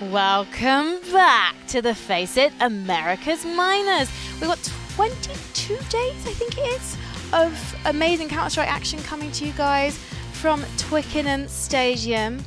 Welcome back to the FACEIT America's Minors. We've got 22 days, I think it is, of amazing Counter-Strike action coming to you guys from Twickenham Stadium.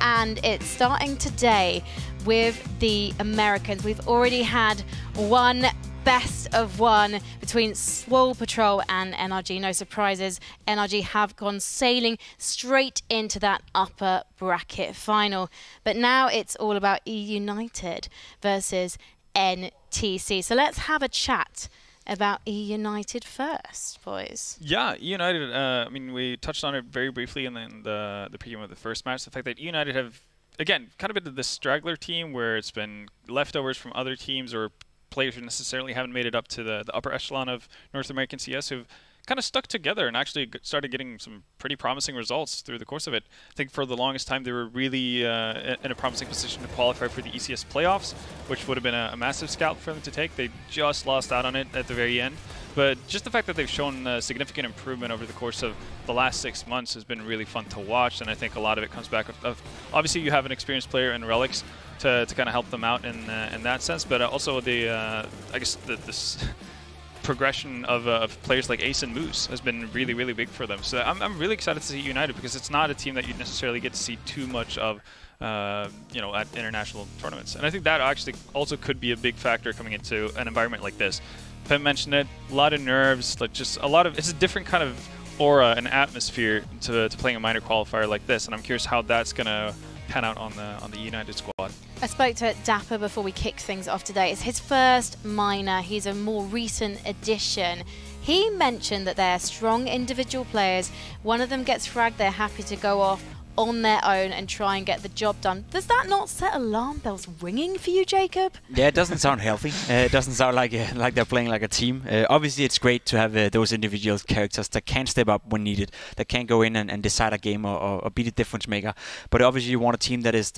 And it's starting today with the Americans. We've already had one best of one between Swole Patrol and NRG. No surprises, NRG have gone sailing straight into that upper bracket final. But now it's all about eUnited versus NTC. So let's have a chat about eUnited first, boys. Yeah, eUnited, I mean, we touched on it very briefly in the preview of the first match. The fact that eUnited have, again, kind of been the straggler team where it's been leftovers from other teams or players who necessarily haven't made it up to the upper echelon of North American CS, who've kind of stuck together and actually started getting some pretty promising results through the course of it. I think for the longest time they were really in a promising position to qualify for the ECS playoffs, which would have been a massive scalp for them to take. They just lost out on it at the very end. But just the fact that they've shown significant improvement over the course of the last 6 months has been really fun to watch, and I think a lot of it comes back of obviously you have an experienced player in Relics to kind of help them out in that sense, but also the I guess this progression of players like Ace and Moose has been really, really big for them. So I'm really excited to see United because it's not a team that you necessarily get to see too much of, you know, at international tournaments. And I think that actually also could be a big factor coming into an environment like this. Pem mentioned it, a lot of nerves, like just a lot of, it's a different kind of aura and atmosphere to playing a minor qualifier like this, and I'm curious how that's gonna pan out on the United squad. I spoke to Dapper before we kicked things off today. It's his first minor. He's a more recent addition. He mentioned that they're strong individual players. One of them gets fragged, they're happy to go off on their own and try and get the job done. Does that not set alarm bells ringing for you, Jacob? Yeah, it doesn't sound healthy. It doesn't sound like they're playing like a team. Obviously, it's great to have those individual characters that can step up when needed, that can go in and decide a game or be the difference maker. But obviously, you want a team that is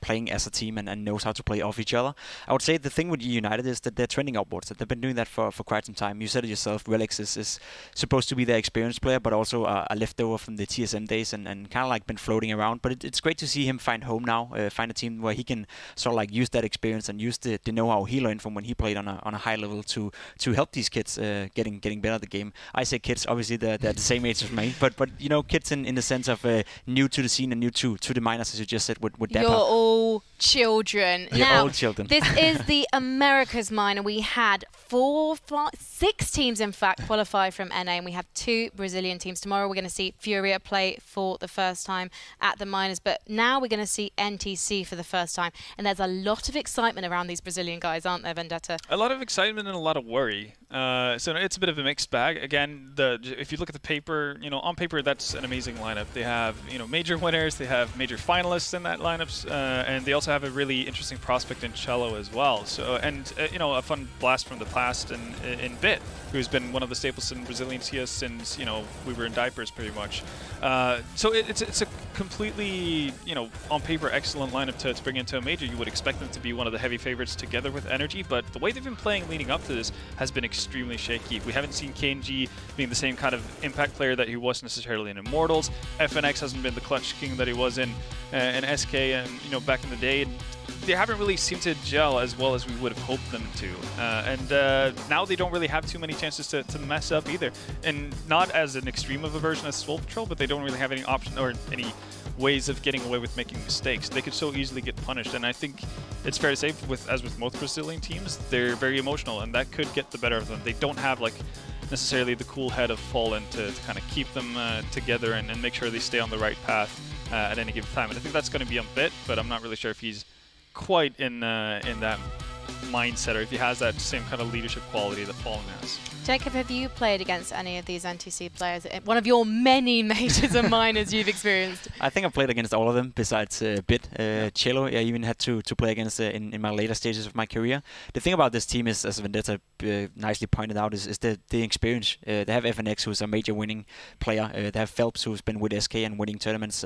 playing as a team and knows how to play off each other. I would say the thing with United is that they're trending upwards. That they've been doing that for quite some time. You said it yourself. Relics is supposed to be their experienced player, but also a leftover from the TSM days and kind of like been floating around, but it's great to see him find home now, find a team where he can sort of like use that experience and use the know-how he learned from when he played on a high level to help these kids getting better at the game. I say kids, obviously they're the same age as me, but you know, kids in the sense of new to the scene and new to the minors, as you just said with Dapper. You're all children. You're now, all children. This is the America's minor. We had 6 teams, in fact, qualify from NA, and we have 2 Brazilian teams. Tomorrow we're going to see Furia play for the first time at the minors, but now we're going to see NTC for the first time, and there's a lot of excitement around these Brazilian guys, aren't there, Vendetta? A lot of excitement and a lot of worry. So it's a bit of a mixed bag. Again, if you look at the paper, you know, on paper that's an amazing lineup. They have, you know, major winners, they have major finalists in that lineups, and they also have a really interesting prospect in Cello as well. So you know, a fun blast from the past in Bit, who's been one of the staples in Brazilian CS since, you know, we were in diapers pretty much. So it's a completely, you know, on paper excellent lineup to bring into a major. You would expect them to be one of the heavy favorites together with Energy, but the way they've been playing leading up to this has been extremely shaky. We haven't seen KNG being the same kind of impact player that he was necessarily in Immortals. FNX hasn't been the clutch king that he was in SK and, you know, back in the day. They haven't really seemed to gel as well as we would have hoped them to. Now they don't really have too many chances to mess up either. And not as an extreme of a version as Swole Patrol, but they don't really have any option or any ways of getting away with making mistakes. They could so easily get punished, and I think it's fair to say, as with most Brazilian teams, they're very emotional, and that could get the better of them. They don't have like necessarily the cool head of Fallen to kind of keep them together and make sure they stay on the right path at any given time. And I think that's going to be on Bit, but I'm not really sure if he's quite in that mindset, or if he has that same kind of leadership quality that Fallen has. Jacob, have you played against any of these NTC players? One of your many majors and minors you've experienced. I think I've played against all of them besides Bit. Cello, I even had to play against in my later stages of my career. The thing about this team is, as Vendetta nicely pointed out, is the experience. They have FNX, who's a major winning player. They have Phelps, who's been with SK and winning tournaments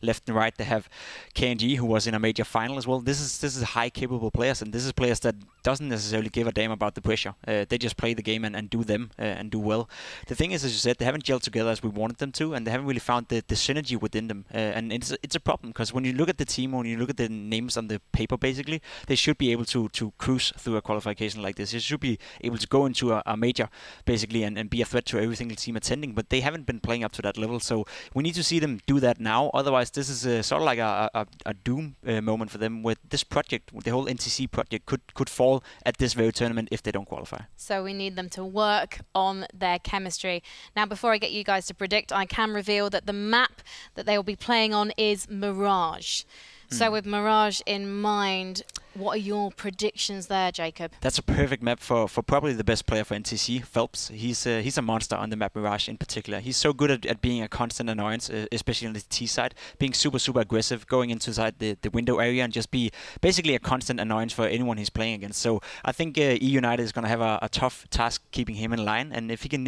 left and right. They have KNG, who was in a major final as well. This is high capable players, and this is players that doesn't necessarily give a damn about the pressure. They just play the game and do them and do well. The thing is, as you said, they haven't gelled together as we wanted them to, and they haven't really found the synergy within them. And it's a problem, because when you look at the team, when you look at the names on the paper, basically, they should be able to cruise through a qualification like this. They should be able to go into a major, basically, and be a threat to every single team attending, but they haven't been playing up to that level. So we need to see them do that now. Otherwise, this is sort of like a doom moment for them, with this project, the whole NTC project could fall at this very tournament if they don't qualify. So we need them to work on their chemistry. Now, before I get you guys to predict, I can reveal that the map that they will be playing on is Mirage. So with Mirage in mind, what are your predictions there, Jacob? That's a perfect map for probably the best player for NTC, Phelps. He's a monster on the map Mirage in particular. He's so good at being a constant annoyance, especially on the T side, being super aggressive, going inside the window area and just be basically a constant annoyance for anyone he's playing against. So I think eUnited is going to have a tough task keeping him in line, and if he can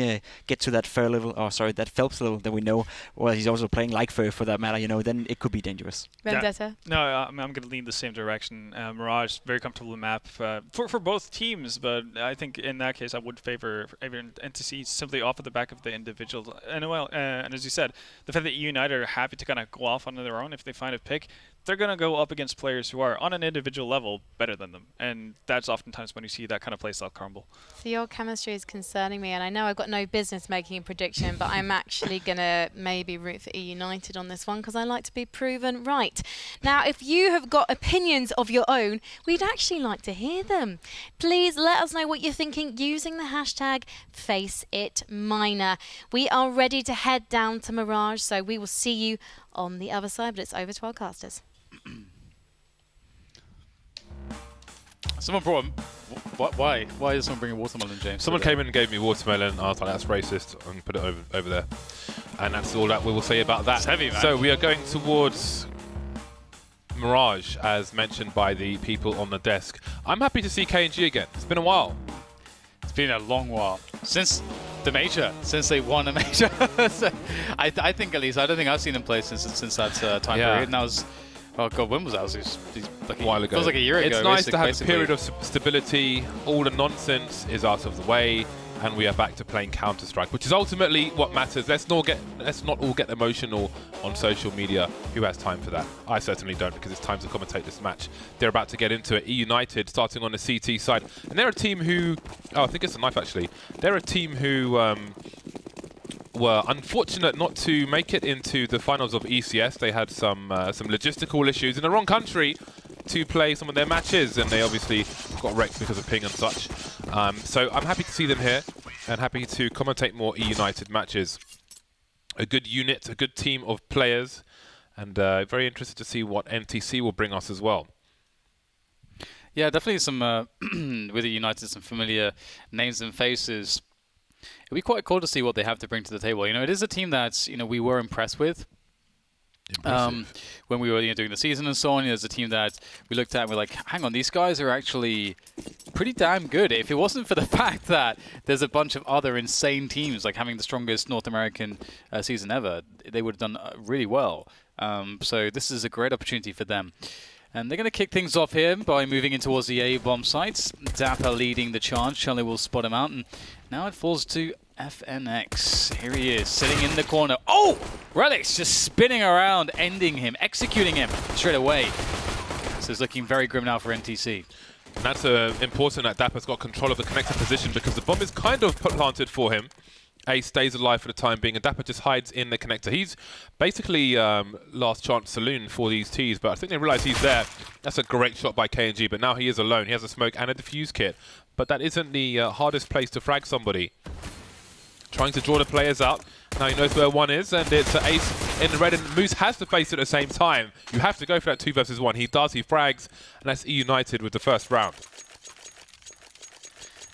get to that that Phelps level that we know, well, he's also playing like for that matter, then it could be dangerous. Vendetta? Yeah. No, I'm going to lean the same direction. Mirage, very comfortable map for both teams, but I think in that case I would favor NTC simply off of the back of the individual. And and as you said, the fact that eUnited are happy to kind of go off on their own if they find a pick, they're going to go up against players who are on an individual level better than them, and that's oftentimes when you see that kind of playstyle crumble. So your chemistry is concerning me, and I know I've got no business making a prediction, but I'm actually going to maybe root for eUnited on this one, because I like to be proven right. Now, if you have got opinions of your own, we'd actually like to hear them. Please let us know what you're thinking using the hashtag FACEITMiner. We are ready to head down to Mirage, so we will see you on the other side, but it's over to our casters. Someone brought why? Why is someone bringing watermelon, James? Someone came in and gave me watermelon. I was like, that's racist. I'm going to put it over there. And that's all that we will say about that. It's heavy, man. So we are going towards Mirage, as mentioned by the people on the desk. I'm happy to see KNG again. It's been a while. It's been a long while. Since the major, since they won a major. So I think, at least, I don't think I've seen them play since that time period. And that was, oh god, when was that? It was like a while ago. It was like a year ago. It's nice to have a period of stability. All the nonsense is out of the way, and we are back to playing Counter-Strike, which is ultimately what matters. Let's not all get emotional on social media. Who has time for that? I certainly don't, because it's time to commentate this match. They're about to get into it. eUnited starting on the CT side, and they're a team who, I think it's a knife actually. They're a team who were unfortunate not to make it into the finals of ECS. They had some logistical issues in the wrong country to play some of their matches, and they obviously got wrecked because of ping and such. So I'm happy to see them here, and happy to commentate more eUnited matches. A good unit, a good team of players, and very interested to see what NTC will bring us as well. Yeah, definitely some, with eUnited, some familiar names and faces. It'll be quite cool to see what they have to bring to the table. It is a team that, we were impressed with. When we were doing the season and so on. There's a team that we looked at and we're like, hang on, these guys are actually pretty damn good. If it wasn't for the fact that there's a bunch of other insane teams, like having the strongest North American season ever, they would have done really well. So this is a great opportunity for them. And they're going to kick things off here by moving in towards the A bomb sites. Dapper leading the charge. Charlie will spot him out. And now it falls to FNX. Here he is, sitting in the corner. Oh! Relics just spinning around, ending him, executing him straight away. So it's looking very grim now for NTC. And that's important that Dapper's got control of the connector position, because the bomb is kind of planted for him. Ace stays alive for the time being, and Dapper just hides in the connector. He's basically last chance saloon for these Ts, but I think they realize he's there. That's a great shot by KNG, but now he is alone. He has a smoke and a defuse kit, but that isn't the hardest place to frag somebody. Trying to draw the players out. Now he knows where one is, and it's Ace in the red, and Moose has to face it at the same time. You have to go for that 2 versus 1. He does, he frags, and that's eUnited with the first round.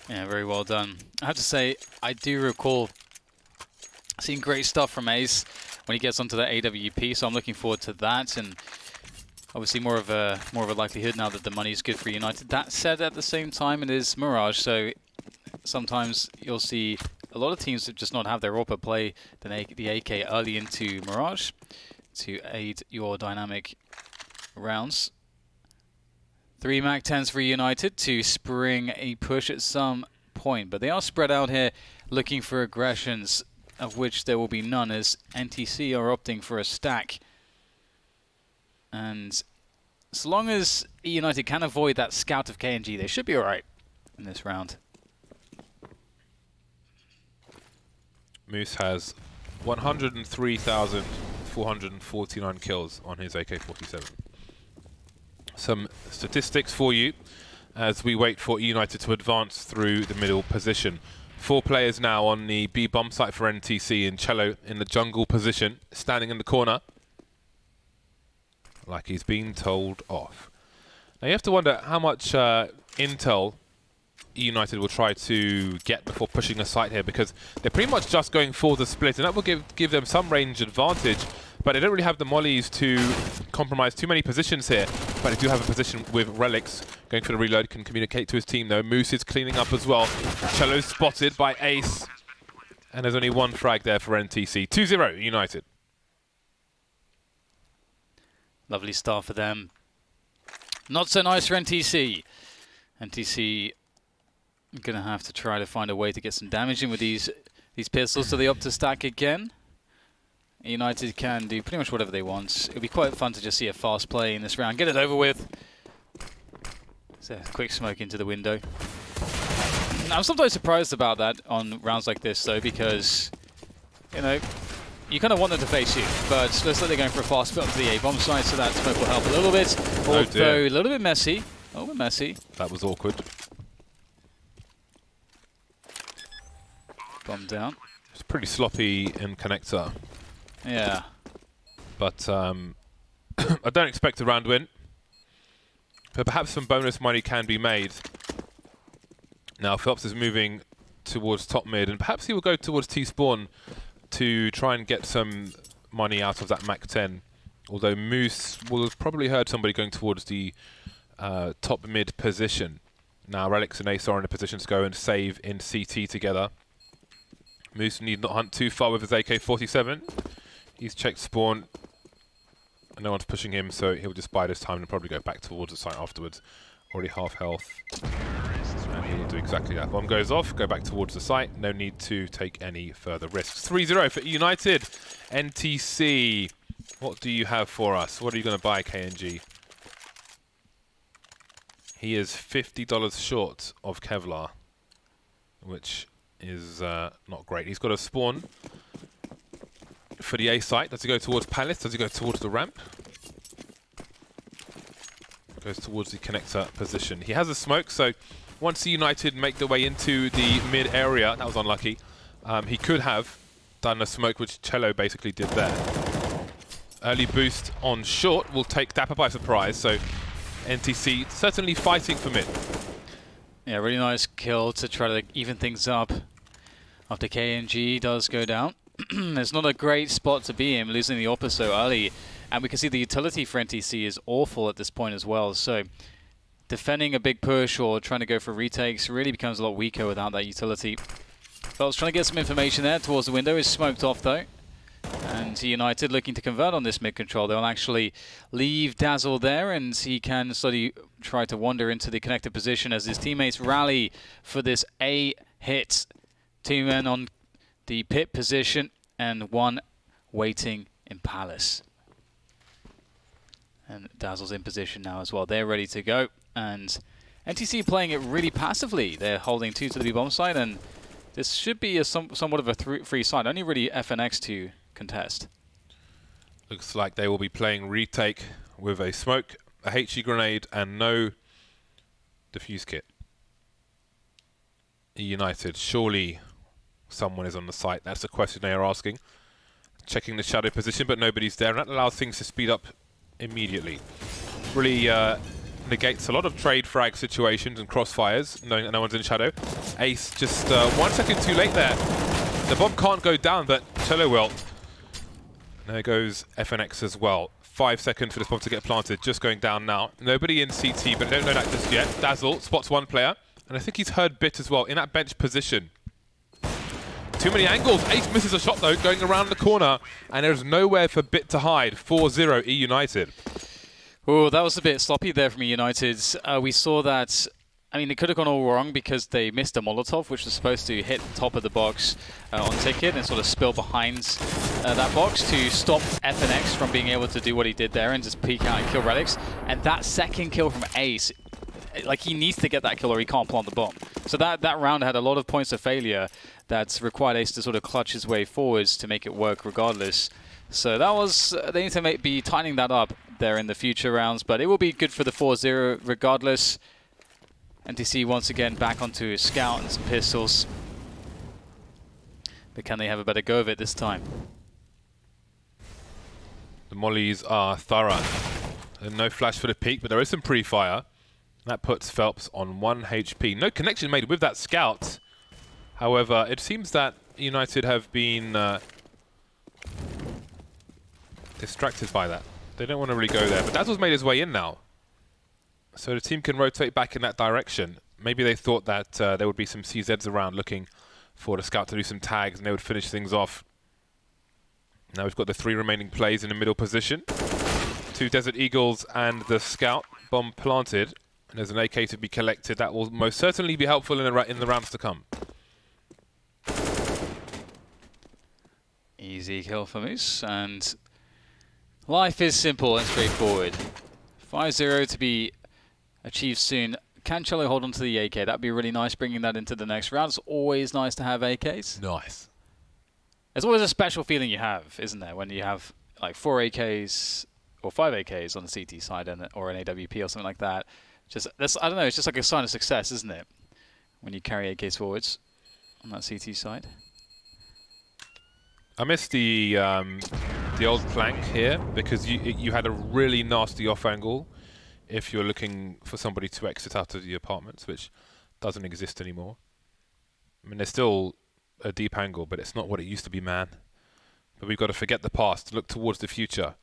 Yeah, very well done. I have to say, I do recall seeing great stuff from Ace when he gets onto that AWP, so I'm looking forward to that, and obviously more of a likelihood now that the money is good for United. That said, at the same time, it is Mirage, so sometimes you'll see a lot of teams that just not have their AWP play the AK early into Mirage to aid your dynamic rounds. 3 MAC-10s for eUnited to spring a push at some point, but they are spread out here looking for aggressions, of which there will be none as NTC are opting for a stack. And so long as eUnited can avoid that scout of KNG, they should be alright in this round. Moose has 103,449 kills on his AK-47. Some statistics for you as we wait for eUnited to advance through the middle position. 4 players now on the B bomb site for NTC, and Cello in the jungle position, standing in the corner like he's been told off. Now you have to wonder how much intel eUnited will try to get before pushing a site here, because they're pretty much just going for the split, and that will give them some range advantage, but they don't really have the mollies to compromise too many positions here. But they do have a position with Relics going for the reload, can communicate to his team though. Moose is cleaning up as well. Cello's spotted by Ace, and there's only 1 frag there for NTC. 2-0 United. Lovely start for them. Not so nice for NTC. NTC going to have to try to find a way to get some damage in with these pistols, so they opt to stack again. United can do pretty much whatever they want. It'll be quite fun to just see a fast play in this round. Get it over with. So a quick smoke into the window. I'm sometimes surprised about that on rounds like this though, because, you know, you kind of want them to face you, but looks like they're going for a fast build to the A-bomb side, so that smoke will help a little bit. Although a little bit messy. Oh, bit messy. That was awkward. Bomb down. It's pretty sloppy in connector. Yeah. But I don't expect a round win. But perhaps some bonus money can be made. Now Phelps is moving towards top mid, and perhaps he will go towards T-spawn to try and get some money out of that MAC-10. Although Moose will have probably heard somebody going towards the top mid position. Now Relics and Ace are in a position to go and save in CT together. Moose need not hunt too far with his AK-47. He's checked spawn, and no one's pushing him, so he'll just bide his time and probably go back towards the site afterwards. Already half health, and he will do exactly that. Bomb goes off, go back towards the site. No need to take any further risks. 3-0 for United. NTC, what do you have for us? What are you going to buy, KNG? He is $50 short of Kevlar, which is not great. He's got a spawn for the A site. Does he go towards Palace? Does he go towards the ramp? Goes towards the connector position. He has a smoke, so once United make their way into the mid area, that was unlucky, he could have done a smoke, which Cello basically did there. Early boost on short will take Dapper by surprise, so NTC certainly fighting for mid. Yeah, really nice kill to try to even things up after KNG does go down. It's not a great spot to be in, losing the AWP so early. And we can see the utility for NTC is awful at this point as well. So defending a big push or trying to go for retakes really becomes a lot weaker without that utility. Phelps trying to get some information there towards the window. Is smoked off though. And United looking to convert on this mid control. They'll actually leave Dazzle there, and he can slowly try to wander into the connected position as his teammates rally for this A hit. 2 men on the pit position and 1 waiting in Palace. And Dazzle's in position now as well. They're ready to go. And NTC playing it really passively. They're holding 2 to the B-bomb side, and this should be a somewhat of a free side. Only really FNX to contest. Looks like they will be playing retake with a smoke, a HE grenade, and no defuse kit. United, surely someone is on the site. That's the question they are asking. Checking the shadow position, but nobody's there, and that allows things to speed up immediately. Really negates a lot of trade frag situations and crossfires, knowing that no one's in shadow. Ace just 1 second too late there. The bomb can't go down, but Cello will. There goes FNX as well. 5 seconds for this bomb to get planted, just going down now. Nobody in CT, but I don't know that just yet. Dazzle spots 1 player, and I think he's heard Bit as well in that bench position. Too many angles. Ace misses a shot though, going around the corner, and there's nowhere for Bit to hide. 4-0 eUnited. Oh, that was a bit sloppy there from eUnited. We saw that. I mean, it could have gone all wrong because they missed a Molotov, which was supposed to hit the top of the box on Ticket and sort of spill behind that box to stop FNX from being able to do what he did there and just peek out and kill Relics. And that second kill from Ace, like, he needs to get that kill or he can't plant the bomb. So that round had a lot of points of failure that required Ace to sort of clutch his way forwards to make it work regardless. So that was, they need to be tightening that up there in the future rounds, but it will be good for the 4-0 regardless. NTC once again back onto Scout and some pistols. But can they have a better go of it this time? The mollies are thorough. And no flash for the peak, but there is some pre-fire. That puts Phelps on 1 HP. No connection made with that Scout. However, it seems that United have been distracted by that. They don't want to really go there, but Dazzle's made his way in now. So the team can rotate back in that direction. Maybe they thought that there would be some CZs around looking for the Scout to do some tags and they would finish things off. Now we've got the 3 remaining plays in the middle position. 2 Desert Eagles and the Scout. Bomb planted. And there's an AK to be collected. That will most certainly be helpful in the rounds to come. Easy kill for Moose. And life is simple and straightforward. 5-0 to be achieved soon. Can Cello hold on to the AK? That'd be really nice, bringing that into the next round. It's always nice to have AKs. Nice. There's always a special feeling you have, isn't there, when you have like 4 AKs or 5 AKs on the CT side and or an AWP or something like that. Just that's, I don't know, it's just like a sign of success, isn't it? When you carry AKs forwards on that CT side. I missed the old flank here because you had a really nasty off angle if you're looking for somebody to exit out of the apartments, which doesn't exist anymore. I mean, there's still a deep angle, but it's not what it used to be, man. But we've got to forget the past, look towards the future.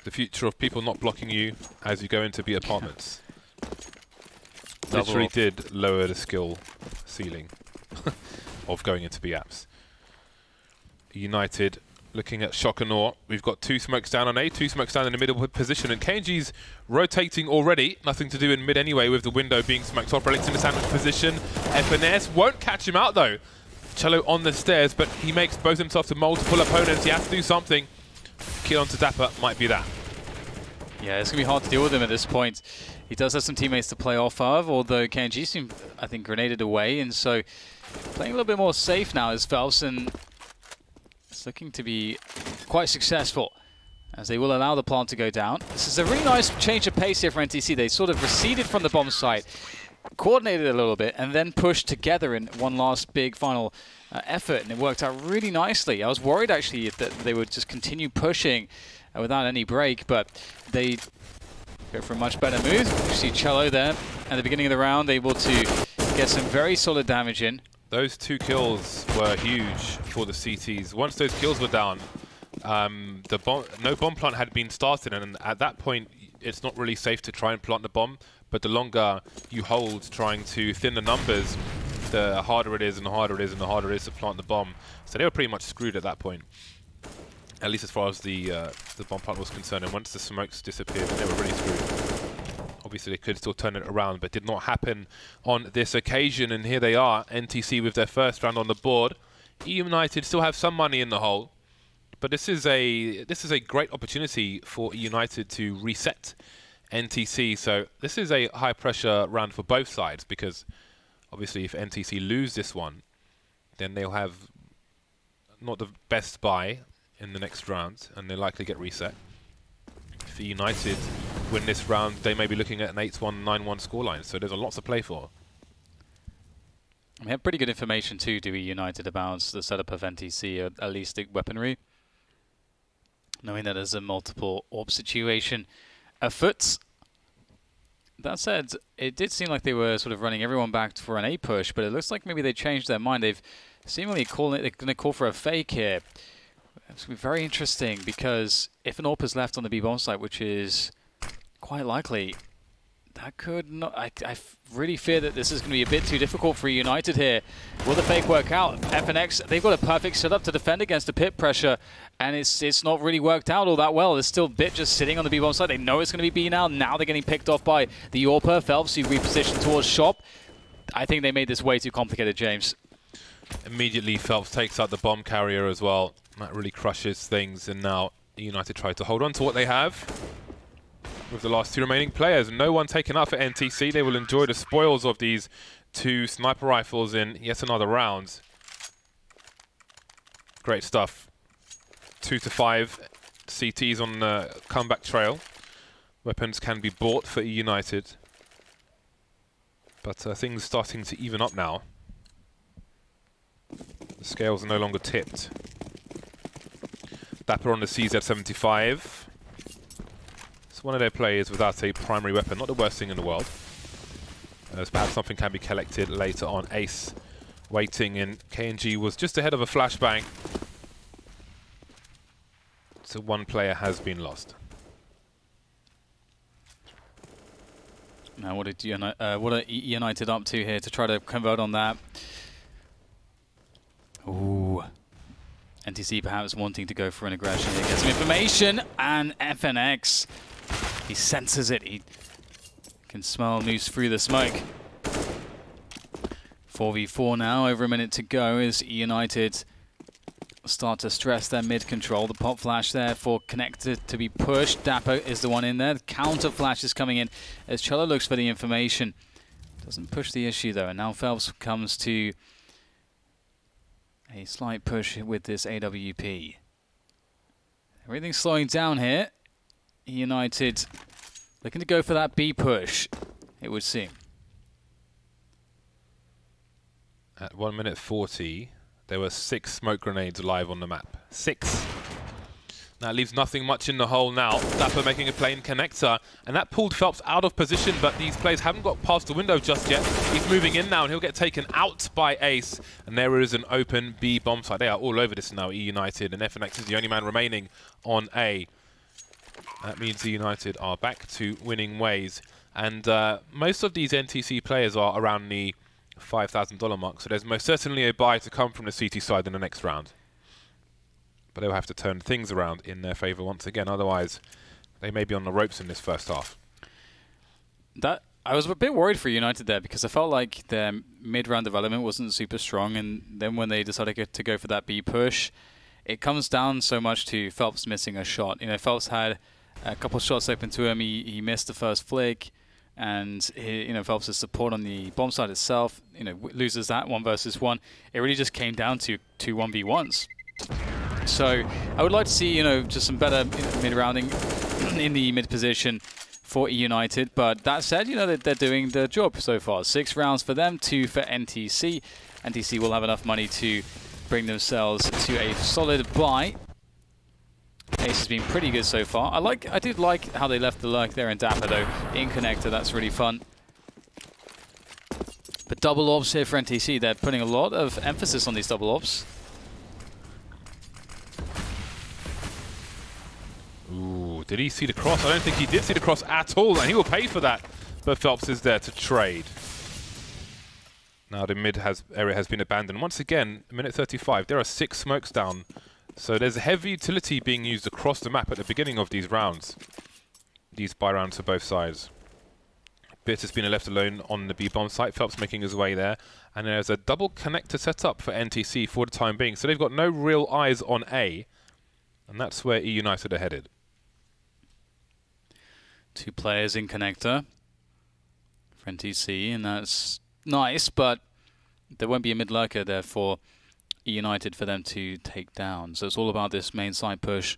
The future of people not blocking you as you go into the apartments. Literally did lower the skill ceiling of going into B apps. United looking at shock and awe. We've got 2 smokes down on A, 2 smokes down in the middle position, and KNG's rotating already. Nothing to do in mid anyway, with the window being smoked off. Relics in the sandwich position. FNS won't catch him out though. Cello on the stairs, but he may expose himself to multiple opponents. He has to do something. Kill onto Dapper might be that. Yeah, it's going to be hard to deal with him at this point. He does have some teammates to play off of, although KNG seemed, I think, grenaded away, and so playing a little bit more safe now is Phelps, and it's looking to be quite successful as they will allow the plant to go down. This is a really nice change of pace here for NTC. They sort of receded from the bomb site, coordinated a little bit, and then pushed together in one last big final effort, and it worked out really nicely. I was worried actually that they would just continue pushing without any break, but they go for a much better move. You see Cello there at the beginning of the round, able to get some very solid damage in. Those 2 kills were huge for the CTs. Once those kills were down, no bomb plant had been started, and at that point it's not really safe to try and plant the bomb, but the longer you hold trying to thin the numbers, the harder it is and the harder it is and the harder it is to plant the bomb. So they were pretty much screwed at that point, at least as far as the bomb plant was concerned. And once the smokes disappeared, they were really screwed. Obviously they could still turn it around, but did not happen on this occasion. And here they are, NTC with their first round on the board. eUnited still have some money in the hole, but this is a great opportunity for eUnited to reset NTC. So this is a high pressure round for both sides, because obviously if NTC lose this one, then they'll have not the best buy in the next round, and they'll likely get reset. If United win this round, they may be looking at an 8-1, 9-1 scoreline, so there's a lot to play for. We have pretty good information too, do we, United, about the setup of NTC, at least the weaponry. Knowing that there's a multiple AWP situation afoot. That said, it did seem like they were sort of running everyone back for an A push, but it looks like maybe they changed their mind. They've seemingly they're going to call for a fake here. It's going to be very interesting, because if an AWP is left on the B bomb site, which is quite likely, That could not... I really fear that this is going to be a bit too difficult for eUnited here. Will the fake work out? FNX, they've got a perfect setup to defend against the pit pressure, and it's not really worked out all that well. There's still Bit just sitting on the B-bomb side. They know it's going to be B now. Now they're getting picked off by the Orper. Phelps, who repositioned towards Shop. I think they made this way too complicated, James. Immediately, Phelps takes out the bomb carrier as well. That really crushes things, and now eUnited try to hold on to what they have. With the last 2 remaining players, no one taken out for NTC. They will enjoy the spoils of these 2 sniper rifles in yet another round. Great stuff. 2 to 5 CTs on the comeback trail. Weapons can be bought for eUnited. But things starting to even up now. The scales are no longer tipped. Dapper on the CZ-75. It's one of their players without a primary weapon, not the worst thing in the world. As perhaps something can be collected later on. Ace waiting in KNG was just ahead of a flashbang. So 1 player has been lost. Now what are eUnited up to here to try to convert on that? Ooh. NTC perhaps wanting to go for an aggression here. Get some information, and FNX, he senses it. He can smell news through the smoke. 4v4 now, over a minute to go as eUnited start to stress their mid control. The pop flash there for Connector to be pushed. Dapper is the one in there. The counter flash is coming in as Cello looks for the information. Doesn't push the issue though, and now Phelps comes to a slight push with this AWP. Everything's slowing down here. eUnited looking to go for that B push, it would seem. At 1 minute 40, there were 6 smoke grenades live on the map. 6. That leaves nothing much in the hole now. Dapper making a play in Connector, and that pulled Phelps out of position, but these players haven't got past the window just yet. He's moving in now, and he'll get taken out by Ace, and there is an open B bomb site. They are all over this now, eUnited, and FNX is the only man remaining on A. That means eUnited are back to winning ways, and most of these NTC players are around the $5,000 mark, so there's most certainly a buy to come from the CT side in the next round. But they'll have to turn things around in their favour once again, otherwise they may be on the ropes in this first half. I was a bit worried for eUnited there because I felt like their mid-round development wasn't super strong, and then when they decided to go for that B push, it comes down so much to Phelps missing a shot. You know, Phelps had a couple of shots open to him, he missed the first flick, and Phelps' support on the bomb side itself, loses that 1 versus 1. It really just came down to 2 1v1s. So I would like to see, just some better mid-rounding in the mid position for eUnited. But that said, they're doing the job so far. 6 rounds for them, 2 for NTC. NTC will have enough money to bring themselves to a solid buy. Ace has been pretty good so far. I did like how they left the lurk there in Dapper though, in Connector. That's really fun. But double ops here for NTC. They're putting a lot of emphasis on these double ops. Ooh, did he see the cross? I don't think he did see the cross at all, and he will pay for that. But Phelps is there to trade. Now the mid area has been abandoned. Once again, minute 35, there are 6 smokes down. So there's a heavy utility being used across the map at the beginning of these rounds. These buy rounds for both sides. Bit has been left alone on the B-bomb site. Phelps making his way there. And there's a double connector set up for NTC for the time being. So they've got no real eyes on A. And that's where eUnited are headed. 2 players in connector for NTC, and that's nice, but there won't be a mid-lurker there for eUnited for them to take down. So it's all about this main side push.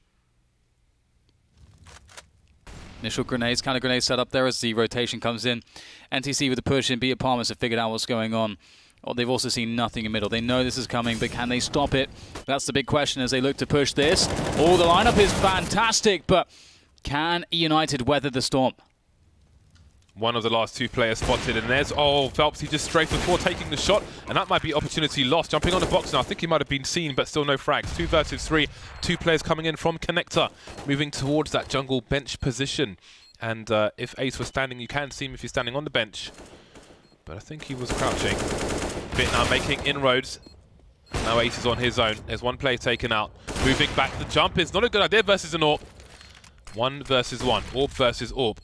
Initial grenades, counter grenades set up there as the rotation comes in. NTC with the push in, Be It Palmers have figured out what's going on. Oh, they've also seen nothing in middle. They know this is coming, but can they stop it? That's the big question as they look to push this. Oh, the lineup is fantastic, but can eUnited weather the storm? One of the last 2 players spotted, and there's, Phelps, he just strafed before taking the shot, and that might be opportunity lost. Jumping on the box now, I think he might have been seen, but still no frags. 2 versus 3, 2 players coming in from Connector, moving towards that jungle bench position. And if Ace was standing, you can see him if he's standing on the bench. But I think he was crouching. Bit now making inroads. Now Ace is on his own. There's one player taken out. Moving back. The jump is not a good idea versus an AWP. 1 versus 1. AWP versus AWP.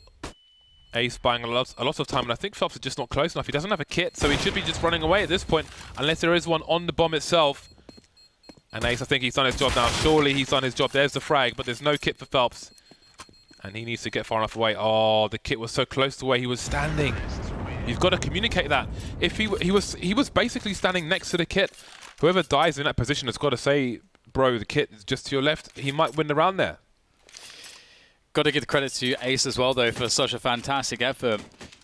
Ace buying a lot of time, and I think Phelps is just not close enough. He doesn't have a kit, so he should be just running away at this point, unless there is one on the bomb itself. And Ace, I think he's done his job now. Surely he's done his job. There's the frag, but there's no kit for Phelps. And he needs to get far enough away. Oh, the kit was so close to where he was standing. You've got to communicate that. If he was basically standing next to the kit. Whoever dies in that position has got to say, bro, the kit is just to your left. He might win the round there. Got to give credit to Ace as well, though, for such a fantastic effort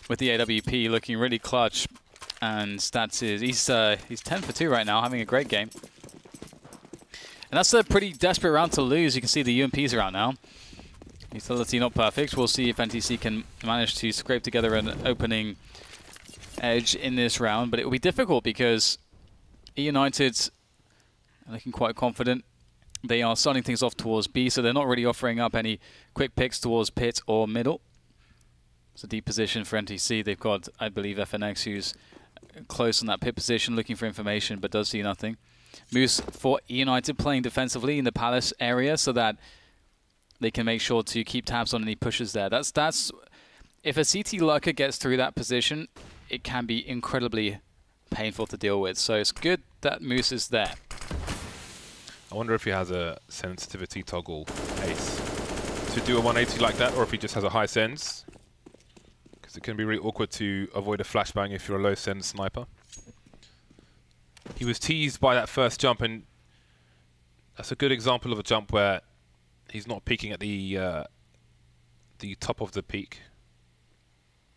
with the AWP, looking really clutch. And stats is he's 10 for 2 right now, having a great game. And that's a pretty desperate round to lose. You can see the UMPs are out now. Utility not perfect. We'll see if NTC can manage to scrape together an opening edge in this round. But it will be difficult because eUnited are looking quite confident. They are starting things off towards B, so they're not really offering up any quick picks towards pit or middle. It's a deep position for NTC. They've got, I believe, FNX, who's close on that pit position, looking for information, but does see nothing. Moose for eUnited playing defensively in the Palace area so that they can make sure to keep tabs on any pushes there. That's if a CT lurker gets through that position, it can be incredibly painful to deal with. So it's good that Moose is there. I wonder if he has a sensitivity toggle, Ace, to do a 180 like that, or if he just has a high sense. Because it can be really awkward to avoid a flashbang if you're a low sense sniper. He was teased by that first jump, and that's a good example of a jump where he's not peeking at the top of the peak.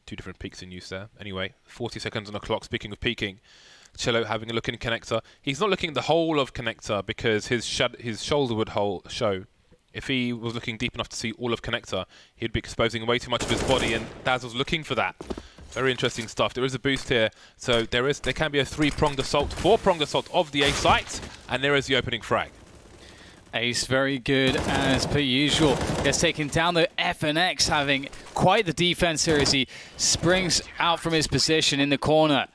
2 different peaks in use there. Anyway, 40 seconds on the clock. Speaking of peeking, Cello having a look in connector. He's not looking at the whole of connector because his shoulder would show. If he was looking deep enough to see all of connector, he'd be exposing way too much of his body, and Daz was looking for that. Very interesting stuff. There is a boost here, so there can be a 3-pronged assault, 4-pronged assault of the A site, and there is the opening frag. Ace very good as per usual. Gets taken down though. FNX having quite the defense here as he springs out from his position in the corner,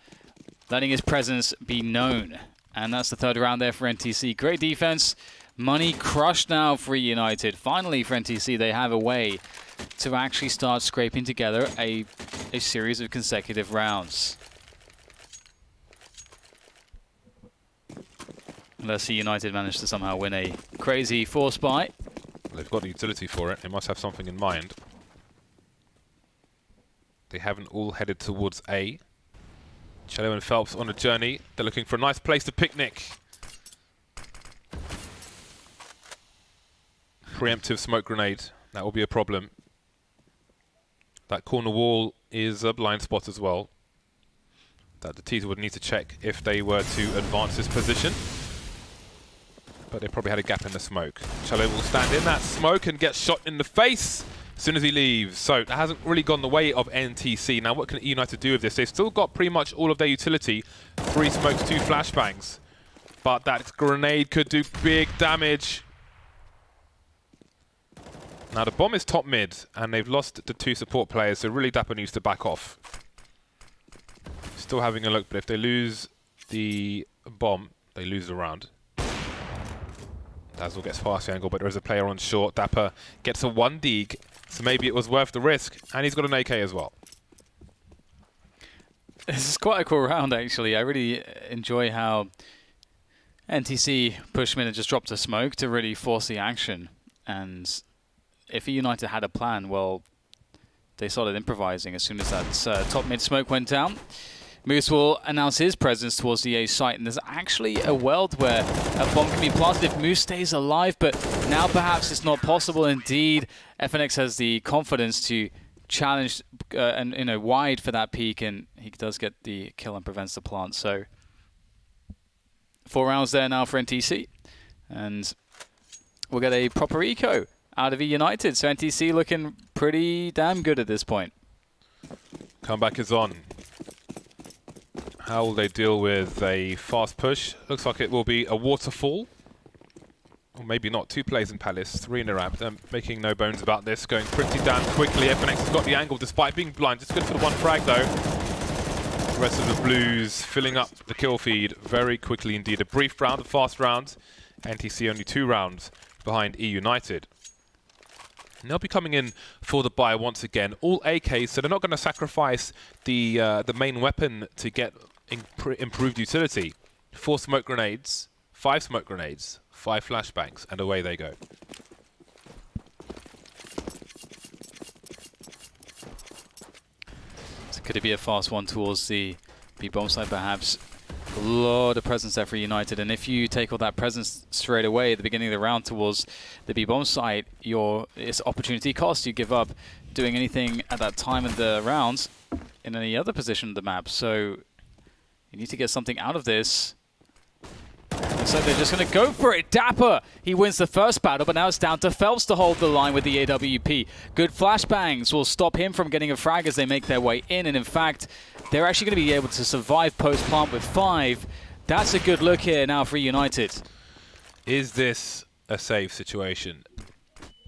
letting his presence be known. And that's the 3rd round there for NTC. Great defense. Money crushed now for eUnited. Finally for NTC, they have a way to actually start scraping together a series of consecutive rounds. Unless eUnited managed to somehow win a crazy force buy. They've got the utility for it. They must have something in mind. They haven't all headed towards A. Cello and Phelps on a journey. They're looking for a nice place to picnic. Preemptive smoke grenade. That will be a problem. That corner wall is a blind spot as well. That the teaser would need to check if they were to advance this position. But they probably had a gap in the smoke. Cello will stand in that smoke and get shot in the face as soon as he leaves. So that hasn't really gone the way of NTC. Now what can eUnited do with this? They've still got pretty much all of their utility. 3 smokes, 2 flashbangs. But that grenade could do big damage. Now the bomb is top mid, and they've lost the 2 support players, so really Dapper needs to back off. Still having a look, but if they lose the bomb, they lose the round. Dazzle gets past the angle, but there is a player on short. Dapper gets a 1 dig, so maybe it was worth the risk, and he's got an AK as well. This is quite a cool round, actually. I really enjoy how NTC pushed mid and just dropped a smoke to really force the action. And if eUnited had a plan, well, they started improvising as soon as that top mid smoke went down. Moose will announce his presence towards the A site, and there's actually a world where a bomb can be planted if Moose stays alive, but now perhaps it's not possible. Indeed, FNX has the confidence to challenge and wide for that peak, and he does get the kill and prevents the plant. So 4 rounds there now for NTC, and we'll get a proper eco out of eUnited. So NTC looking pretty damn good at this point. Comeback is on. How will they deal with a fast push? Looks like it will be a waterfall. or maybe not, 2 players in Palace, 3 in the ramp. They're making no bones about this, going pretty damn quickly. FNX has got the angle despite being blind. Just good for the 1 frag though. The rest of the Blues filling up the kill feed very quickly indeed. A brief round, a fast round. NTC only 2 rounds behind eUnited. And they'll be coming in for the buy once again. All AKs, so they're not going to sacrifice the main weapon to get improved utility. 4 smoke grenades, 5 smoke grenades, 5 flashbangs, and away they go. So could it be a fast one towards the B-bomb side perhaps? A lot of presence there for United, and if you take all that presence straight away at the beginning of the round towards the B-bomb site, it's opportunity cost. You give up doing anything at that time of the rounds in any other position of the map. So you need to get something out of this. So they're just going to go for it. Dapper, he wins the first battle, but now it's down to Phelps to hold the line with the AWP. Good flashbangs will stop him from getting a frag as they make their way in, and in fact, they're actually going to be able to survive post-plant with 5. That's a good look here now for United. Is this a safe situation?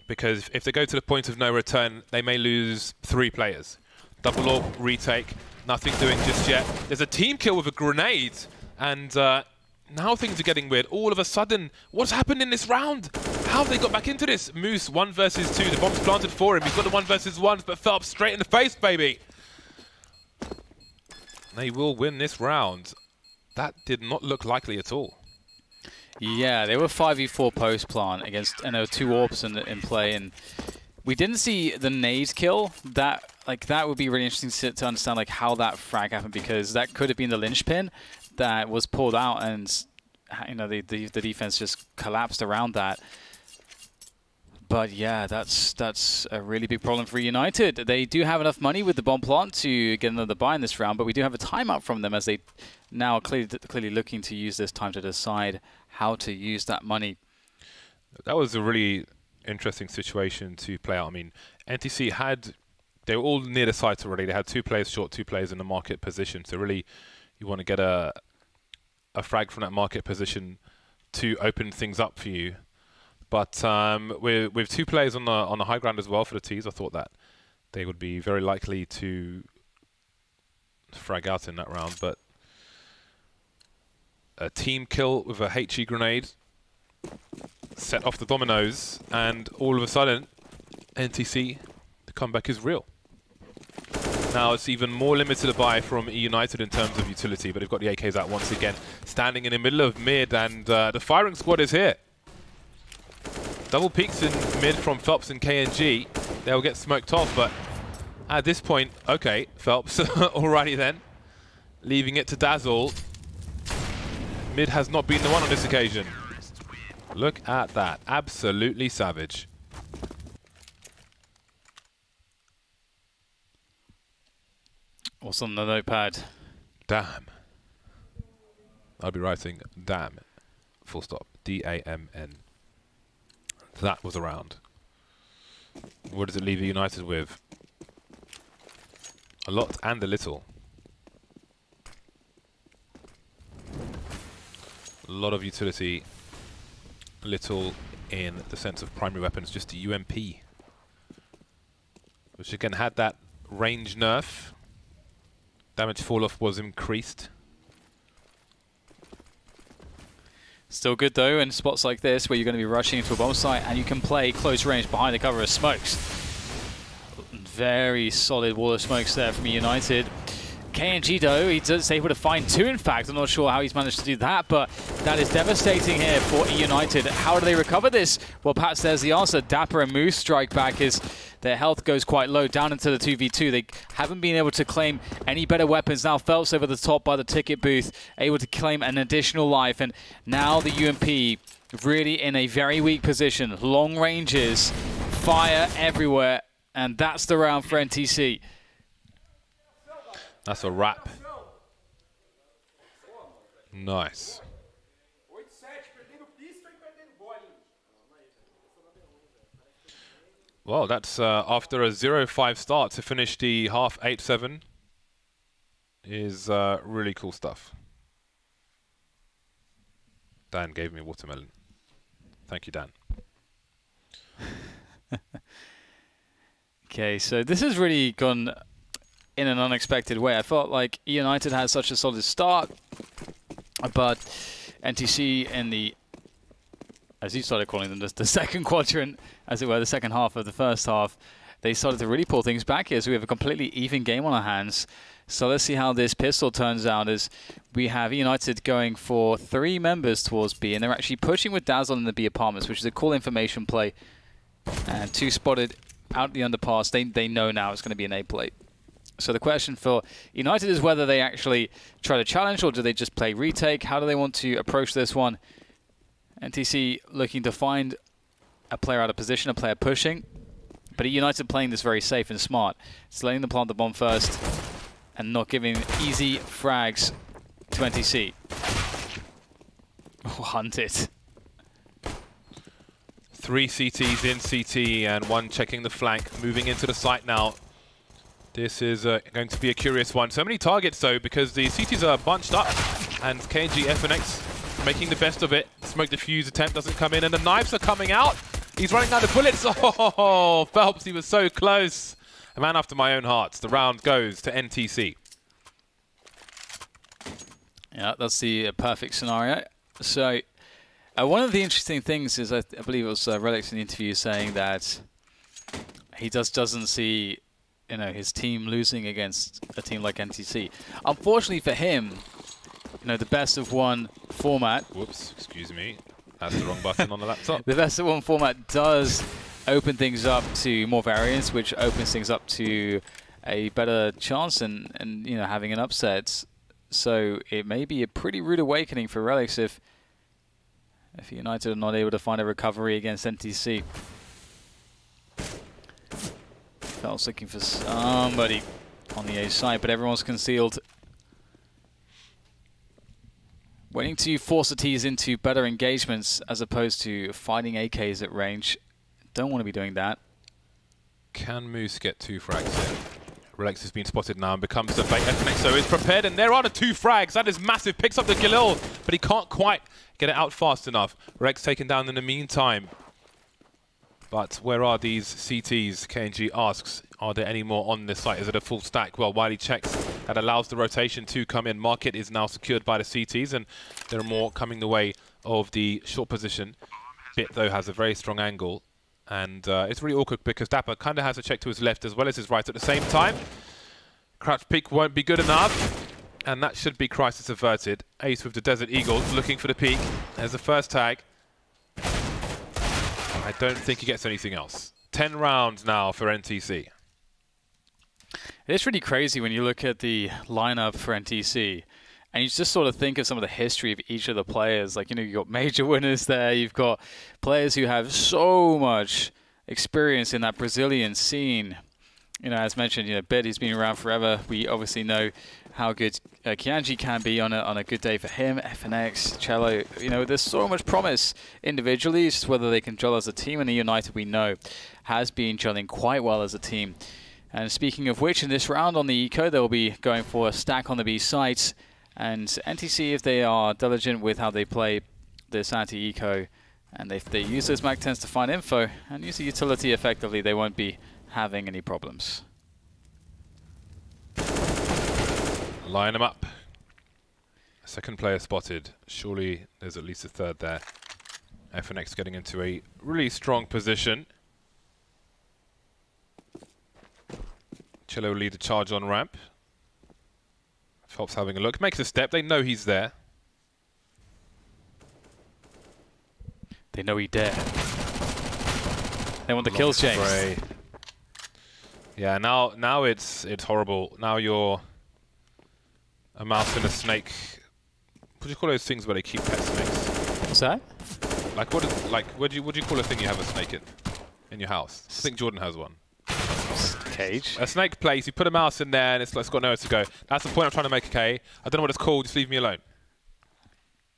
Because if they go to the point of no return, they may lose 3 players. Double AWP, retake, nothing doing just yet. There's a team kill with a grenade, and now things are getting weird. All of a sudden, what's happened in this round? How have they got back into this? Moose, 1 versus 2. The bomb's planted for him. He's got the 1 versus 1, but Phelps straight in the face, baby. They will win this round. That did not look likely at all. Yeah, they were 5v4 post-plant against, and there were 2 AWPs in play, and we didn't see the nade kill. That would be really interesting to understand like how that frag happened, because that could have been the linchpin that was pulled out, and you know the defense just collapsed around that. But yeah, that's a really big problem for United. They do have enough money with the bomb plant to get another buy in this round, but we do have a timeout from them as they now are clearly looking to use this time to decide how to use that money. That was a really interesting situation to play out. I mean, NTC they were all near the site already. They had 2 players short, 2 players in the market position. So really, you want to get a frag from that market position to open things up for you. But with 2 players on the high ground as well for the T's, I thought that they would be very likely to frag out in that round. But a team kill with a HE grenade set off the dominoes, and all of a sudden, NTC, the comeback is real. Now it's even more limited to buy from eUnited in terms of utility, but they've got the AKs out once again, standing in the middle of mid, and the firing squad is here. Double peeks in mid from Phelps and KNG. They'll get smoked off, but at this point, okay, Phelps, alrighty then. Leaving it to Dazzle. Mid has not been the one on this occasion. Look at that, absolutely savage. What's on the notepad? Damn. I'll be writing damn, full stop, D-A-M-N. That was a round. What does it leave United with? A lot and a little. A lot of utility, little in the sense of primary weapons, just the UMP. Which again had that range nerf. Damage fall-off was increased. Still good though in spots like this where you're going to be rushing into a bomb site and you can play close range behind the cover of smokes. Very solid wall of smokes there from United. KNG though, he's able to find 2 in fact. I'm not sure how he's managed to do that, but that is devastating here for United. How do they recover this? Well, perhaps there's the answer. Dapper and Moose strike back as their health goes quite low down into the 2v2. They haven't been able to claim any better weapons. Now Phelps over the top by the ticket booth, able to claim an additional life, and now the UMP really in a very weak position. Long ranges, fire everywhere, and that's the round for NTC. That's a wrap. Nice. Well, that's after a 0-5 start to finish the half 8-7 is really cool stuff. Dan gave me watermelon. Thank you, Dan. Okay, so this has really gone in an unexpected way. I felt like eUnited had such a solid start, but NTC in the, as you started calling them, the second quadrant, as it were, the second half of the first half, they started to really pull things back here. So we have a completely even game on our hands. So let's see how this pistol turns out, as we have eUnited going for 3 members towards B, and they're actually pushing with Dazzle in the B apartments, which is a cool information play. And 2 spotted out the underpass. They know now it's going to be an A plate. So the question for United is whether they actually try to challenge or do they just play retake. How do they want to approach this one? NTC looking to find a player out of position, a player pushing. But United playing this very safe and smart. It's letting them plant the bomb first and not giving easy frags to NTC. Oh, hunted. 3 CTs in CT and 1 checking the flank, moving into the site now. This is going to be a curious one. So many targets though, because the CTs are bunched up, and KNG FNX making the best of it. Smoke defuse attempt doesn't come in, and the knives are coming out. He's running out of bullets. Oh, Phelps, he was so close. A man after my own heart. The round goes to NTC. Yeah, that's the perfect scenario. So one of the interesting things is, I believe it was Relics in the interview saying that he doesn't see, you know, his team losing against a team like NTC. Unfortunately for him, you know, the best of 1 format. Whoops, excuse me. That's the wrong button on the laptop. The best of 1 format does open things up to more variance, which opens things up to a better chance and you know, having an upset. So it may be a pretty rude awakening for Relics if United are not able to find a recovery against NTC. Felt's looking for somebody on the A side, but everyone's concealed. Waiting to force the T's into better engagements as opposed to fighting AKs at range. Don't want to be doing that. Can Moose get 2 frags in? Relics has been spotted now and becomes the bait. FNXO is prepared, and there are the 2 frags. That is massive. Picks up the Galil, but he can't quite get it out fast enough. Rex taken down in the meantime. But where are these CTs? KNG asks, are there any more on this site? Is it a full stack? Well, Wiley checks. That allows the rotation to come in. Market is now secured by the CTs, and there are more coming the way of the short position. Bit, though, has a very strong angle. And it's really awkward because Dapper kind of has a check to his left as well as his right at the same time. Crouch peek won't be good enough. And that should be crisis averted. Ace with the Desert Eagle looking for the peek. There's the first tag. I don't think he gets anything else. 10 rounds now for NTC. It's really crazy when you look at the lineup for NTC and you just sort of think of some of the history of each of the players. Like, you know, you've got major winners there. You've got players who have so much experience in that Brazilian scene. You know, as mentioned, you know, Bit, he's been around forever. We obviously know how good Kianji can be on a good day for him. FNX, Cello, you know, there's so much promise individually. It's just whether they can gel as a team. And the United, we know, has been gelling quite well as a team. And speaking of which, in this round on the Eco, they'll be going for a stack on the B site. And NTC, if they are diligent with how they play this anti-Eco, and if they use those MAC-10s to find info and use the utility effectively, they won't be having any problems. Line them up. Second player spotted. Surely there's at least a third there. FNX getting into a really strong position. Cello will lead the charge on ramp. Phelps having a look. Makes a step. They know he's there. They know he dare. They want the kills, James. Spray. Yeah, now it's horrible. Now you're a mouse and a snake. What do you call those things where they keep pet snakes? What's that? Like what do you call a thing you have a snake in your house? I think Jordan has one. Cage. A snake place. You put a mouse in there and it's got nowhere to go. That's the point I'm trying to make. Okay, I don't know what it's called. Just leave me alone.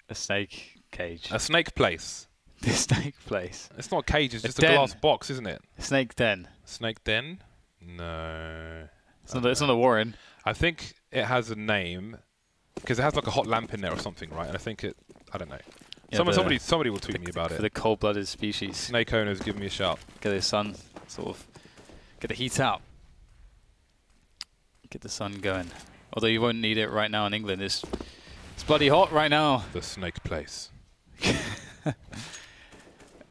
A snake cage. A snake place. The snake place. It's not a cage. It's just den. a glass box, isn't it? Snake den. Snake den? No. It's not a Warren. I think it has a name because it has like a hot lamp in there or something, right? And I think I don't know. Yeah, somebody will tweet me about it. For the cold-blooded species. Snake owners, give me a shout. Get the sun, sort of, get the heat out. Get the sun going. Although you won't need it right now in England. It's bloody hot right now. The snake place.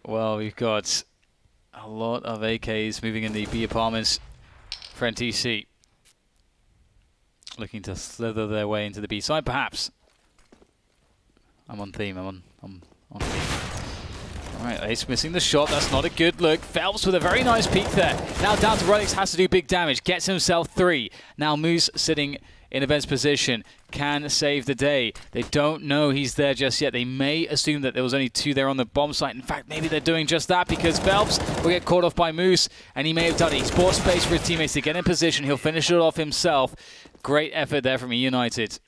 Well, we've got a lot of AKs moving in the B apartments for NTC. Looking to slither their way into the B side, perhaps. I'm on theme. I'm on theme. All right, Ace missing the shot. That's not a good look. Phelps with a very nice peek there. Now down to Relix, has to do big damage. Gets himself 3. Now Moose sitting in a bench position. Can save the day. They don't know he's there just yet. They may assume that there was only 2 there on the bomb site. In fact, maybe they're doing just that because Phelps will get caught off by Moose, and he may have done it. He's bought space for his teammates to get in position. He'll finish it off himself. Great effort there from eUnited.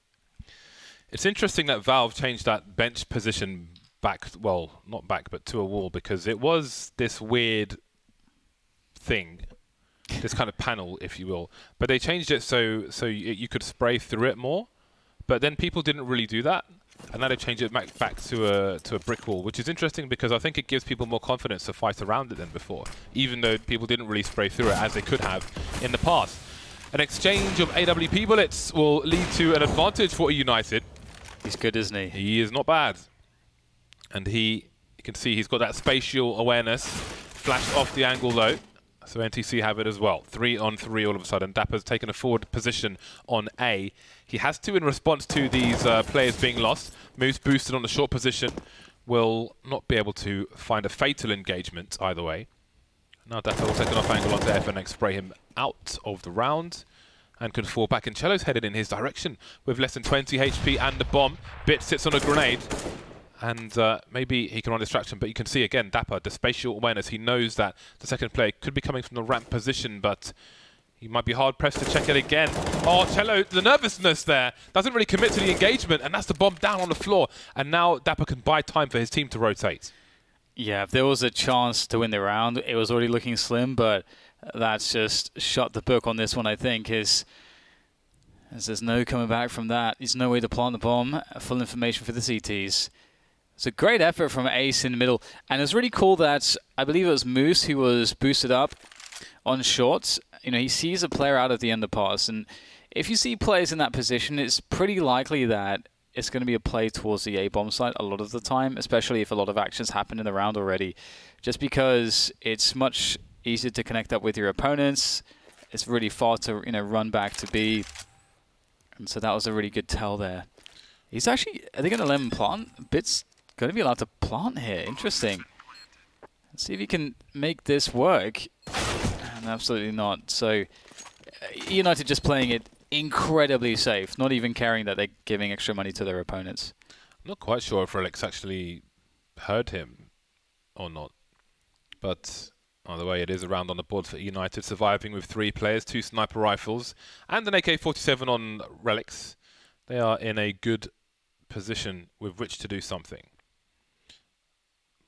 It's interesting that Valve changed that bench position back, well, not back, but to a wall, because it was this weird thing, this kind of panel, if you will. But they changed it so you could spray through it more. But then people didn't really do that, and now they've changed it back to a brick wall, which is interesting because I think it gives people more confidence to fight around it than before, even though people didn't really spray through it as they could have in the past. An exchange of AWP bullets will lead to an advantage for eUnited. He's good, isn't he? He is not bad. And you can see he's got that spatial awareness flashed off the angle though. So NTC have it as well. 3 on 3 all of a sudden. Dapper's taken a forward position on A. He has to in response to these players being lost. Moose boosted on the short position. Will not be able to find a fatal engagement either way. Now Dapper will take an off angle onto FNX, spray him out of the round. And can fall back, and Cello's headed in his direction with less than 20 HP and the bomb. Bit sits on a grenade, and maybe he can run distraction, but you can see again, Dapper, the spatial awareness, he knows that the second player could be coming from the ramp position, but he might be hard-pressed to check it again. Oh, Cello, the nervousness there, doesn't really commit to the engagement, and that's the bomb down on the floor, and now Dapper can buy time for his team to rotate. Yeah, if there was a chance to win the round, it was already looking slim, but that's just shut the book on this one, I think, as there's no coming back from that. There's no way to plant the bomb. Full information for the CTs. It's a great effort from Ace in the middle. And it's really cool that I believe it was Moose who was boosted up on shorts. You know, he sees a player out of the underpass. And if you see players in that position, it's pretty likely that it's going to be a play towards the A-bomb site a lot of the time, especially if a lot of actions happen in the round already. Just because it's much easier to connect up with your opponents. It's really far to run back to B. And so that was a really good tell there. He's actually, are they going to let him plant? Bit's going to be allowed to plant here. Interesting. Let's see if he can make this work. And absolutely not. So eUnited just playing it incredibly safe, not even caring that they're giving extra money to their opponents. I'm not quite sure if Relix actually heard him or not. But either way, it is a round on the board for eUnited, surviving with 3 players, 2 sniper rifles, and an AK-47 on Relix. They are in a good position with which to do something.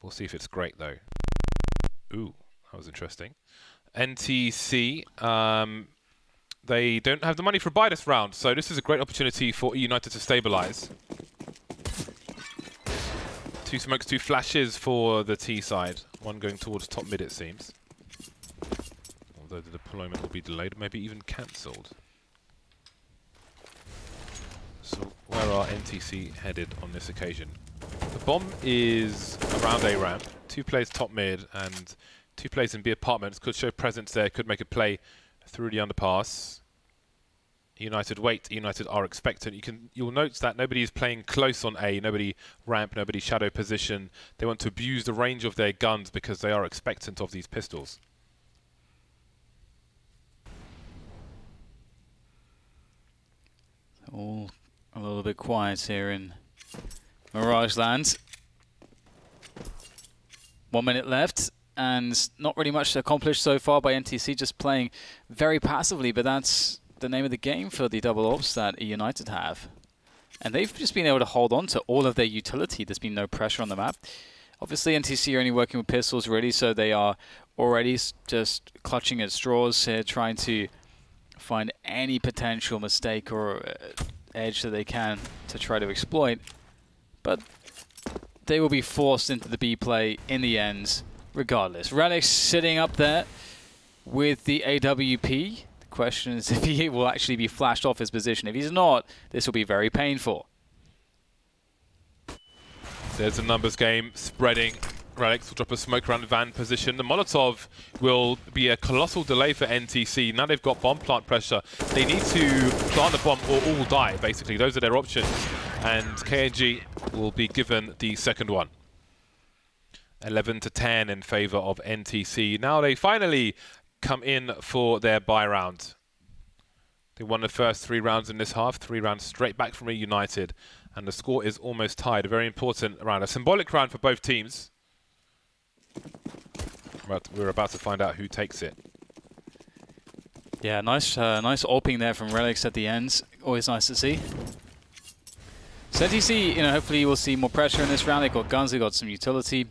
We'll see if it's great, though. Ooh, that was interesting. NTC, they don't have the money for a buy this round, so this is a great opportunity for eUnited to stabilize. 2 smokes, 2 flashes for the T side. One going towards top mid, it seems. Although the deployment will be delayed, maybe even cancelled. So where are NTC headed on this occasion? The bomb is around A ramp. 2 players top mid and 2 players in B apartments. Could show presence there, could make a play through the underpass. eUnited wait, eUnited are expectant. You'll note that nobody is playing close on A, nobody ramp, nobody shadow position. They want to abuse the range of their guns because they are expectant of these pistols. All a little bit quiet here in Mirage land. 1 minute left, and not really much accomplished so far by NTC, just playing very passively, but that's the name of the game for the double ops that eUnited have. And they've just been able to hold on to all of their utility. There's been no pressure on the map. Obviously, NTC are only working with pistols already, so they are already just clutching at straws here, trying to find any potential mistake or edge that they can to try to exploit. But they will be forced into the B play in the end, regardless. Relics sitting up there with the AWP. The question is if he will actually be flashed off his position. If he's not, this will be very painful. There's a numbers game spreading. Relics will drop a smoke around the van position. The Molotov will be a colossal delay for NTC. Now they've got bomb plant pressure. They need to plant the bomb or all die, basically. Those are their options. And KNG will be given the second one. 11-10 in favor of NTC. Now they finally come in for their bye round. They won the first 3 rounds in this half, 3 rounds straight back from eUnited. And the score is almost tied. A very important round, a symbolic round for both teams. But we're about to find out who takes it. Yeah, nice AWPing there from Relics at the end. Always nice to see. So NTC, hopefully we'll see more pressure in this round. They got guns, they got some utility.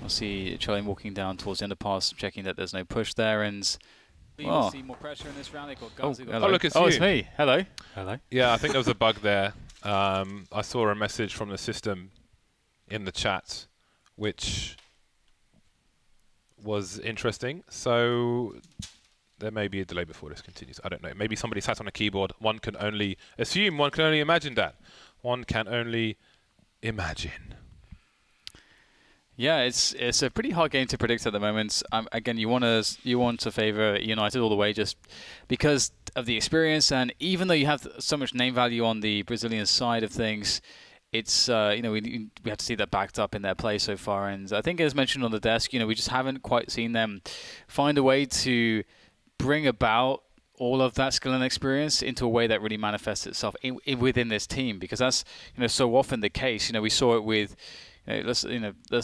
We'll see Charlie walking down towards the underpass, checking that there's no push there, and we'll see more pressure in this round. They got guns. Oh, look, it's you. Oh, it's me. Hello. Hello. Yeah, I think there was a bug there. I saw a message from the system in the chat, which was interesting. So there may be a delay before this continues. I don't know. Maybe somebody sat on a keyboard. One can only assume. One can only imagine that. One can only imagine. Yeah, it's a pretty hard game to predict at the moment. Again, you want to favor eUnited all the way, just because of the experience, and even though you have so much name value on the Brazilian side of things, it's we have to see that backed up in their play so far. And I think, as mentioned on the desk, we just haven't quite seen them find a way to bring about all of that skill and experience into a way that really manifests itself within this team, because that's so often the case. We saw it with let's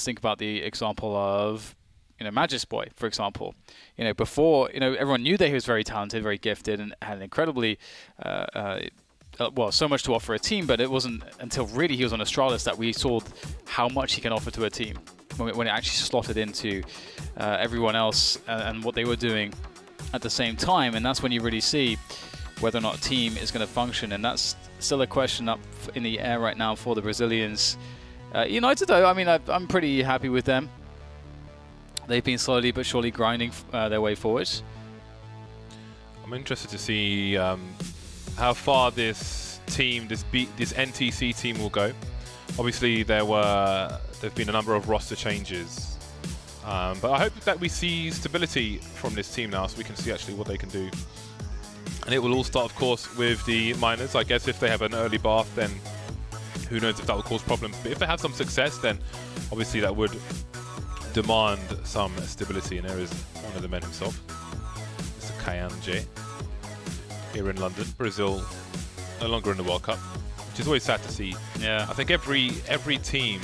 think about the example of Magis Boy, for example. Before everyone knew that he was very talented, very gifted, and had an incredibly well, so much to offer a team, but it wasn't until really he was on Astralis that we saw how much he can offer to a team when it actually slotted into everyone else and what they were doing at the same time. And that's when you really see whether or not a team is going to function, and that's still a question up in the air right now for the Brazilians. United, though, I mean, I'm pretty happy with them. They've been slowly but surely grinding their way forward. I'm interested to see how far this team, this NTC team will go. Obviously, there've been a number of roster changes, but I hope that we see stability from this team now, so we can see actually what they can do. And it will all start, of course, with the miners. I guess if they have an early bath, then who knows if that will cause problems. But if they have some success, then obviously that would demand some stability. And there is one of the men himself, Mr. Kayanje, here in London. Brazil no longer in the World Cup, which is always sad to see. Yeah. I think every team,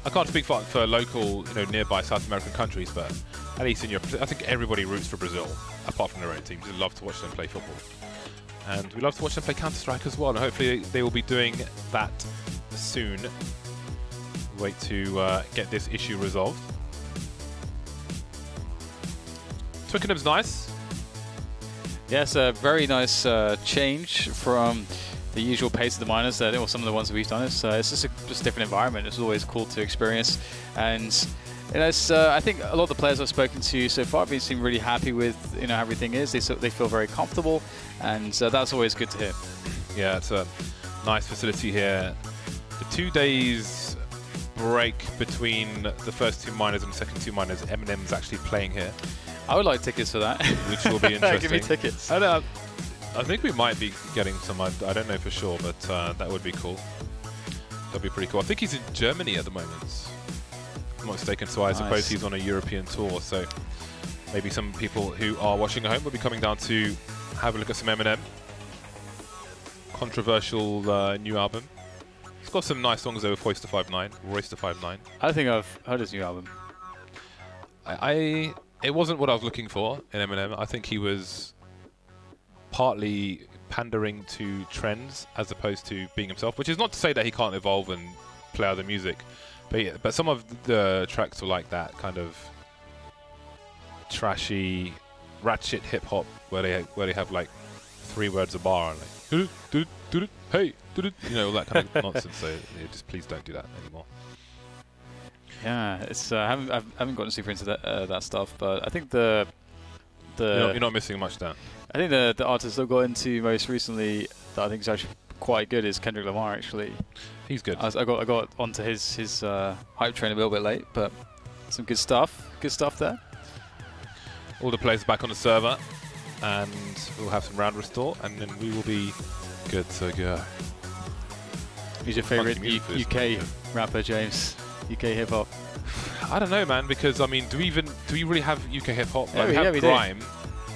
I can't speak for local, nearby South American countries, but at least in Europe, I think everybody roots for Brazil, apart from their own teams. We love to watch them play football. And we love to watch them play Counter-Strike as well, and hopefully they will be doing that soon. Wait to get this issue resolved. Twickenham's nice. Yes, a very nice change from the usual pace of the miners, or some of the ones that we've done. It's just a different environment. It's always cool to experience, and I think a lot of the players I've spoken to so far seem really happy with how everything is. They feel very comfortable, and that's always good to hear. Yeah, it's a nice facility here. The 2 days break between the first 2 miners and the second 2 miners, Eminem's actually playing here. I would like tickets for that. Which will be interesting. Give me tickets. I think we might be getting some. I don't know for sure, but that would be cool. That'd be pretty cool. I think he's in Germany at the moment, if I'm not mistaken. So I suppose he's on a European tour. So maybe some people who are watching at home will be coming down to have a look at some Eminem. Controversial new album. It's got some nice songs though with Royce the 5'9". I think I've heard his new album. It wasn't what I was looking for in Eminem. I think he was partly pandering to trends as opposed to being himself, which is not to say that he can't evolve and play other music. But some of the tracks were like that kind of trashy, ratchet hip hop where they have like 3 words a bar and like hey, all that kind of nonsense. So just please don't do that anymore. Yeah, it's I haven't gotten super into that stuff, but I think the you're not missing much there. I think the artist I got into most recently that I think is actually quite good is Kendrick Lamar. Actually, He's good. I got onto his hype train a little bit late, but some good stuff there. All the players back on the server, and we'll have some round restore, and then we will be good to go. Who's your favourite UK rapper, James? UK hip hop. I don't know, man, because I mean, do we really have UK hip hop? Yeah, we have grime.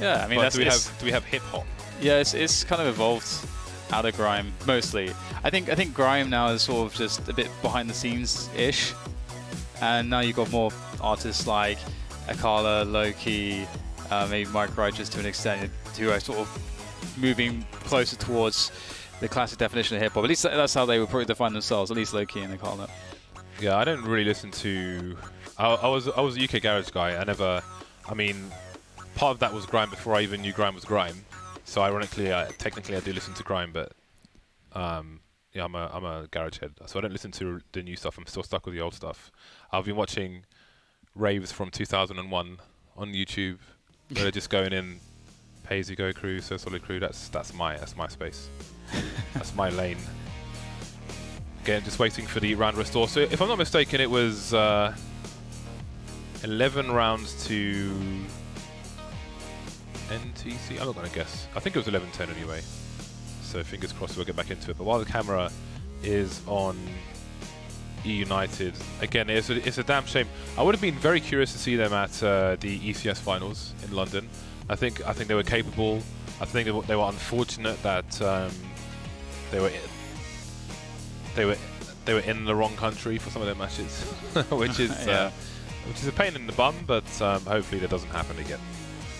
Yeah, I mean, do we have hip hop? Yeah, it's kind of evolved out of grime mostly. I think grime now is sort of just a bit behind the scenes ish, and now you've got more artists like Akala, Loki, maybe Mike Righteous to an extent, who are sort of moving closer towards the classic definition of hip hop. At least that's how they would probably define themselves. At least Loki and Akala. Yeah, I don't really listen to. I was a UK garage guy. I mean, part of that was grime before I even knew grime was grime. So ironically, technically I do listen to grime, but yeah, I'm a garage head. So I don't listen to the new stuff. I'm still stuck with the old stuff. I've been watching raves from 2001 on YouTube, where they're just going in, Pay As You Go crew, So Solid crew. That's my space. That's my lane. Again, just waiting for the round restore. So if I'm not mistaken, it was 11 rounds to NTC. I'm not going to guess. I think it was 11-10 anyway. So fingers crossed we'll get back into it. But while the camera is on eUnited, again, it's a damn shame. I would have been very curious to see them at the ECS finals in London. I think they were capable. I think they were unfortunate that they were in the wrong country for some of their matches, which is which is a pain in the bum. But hopefully that doesn't happen again.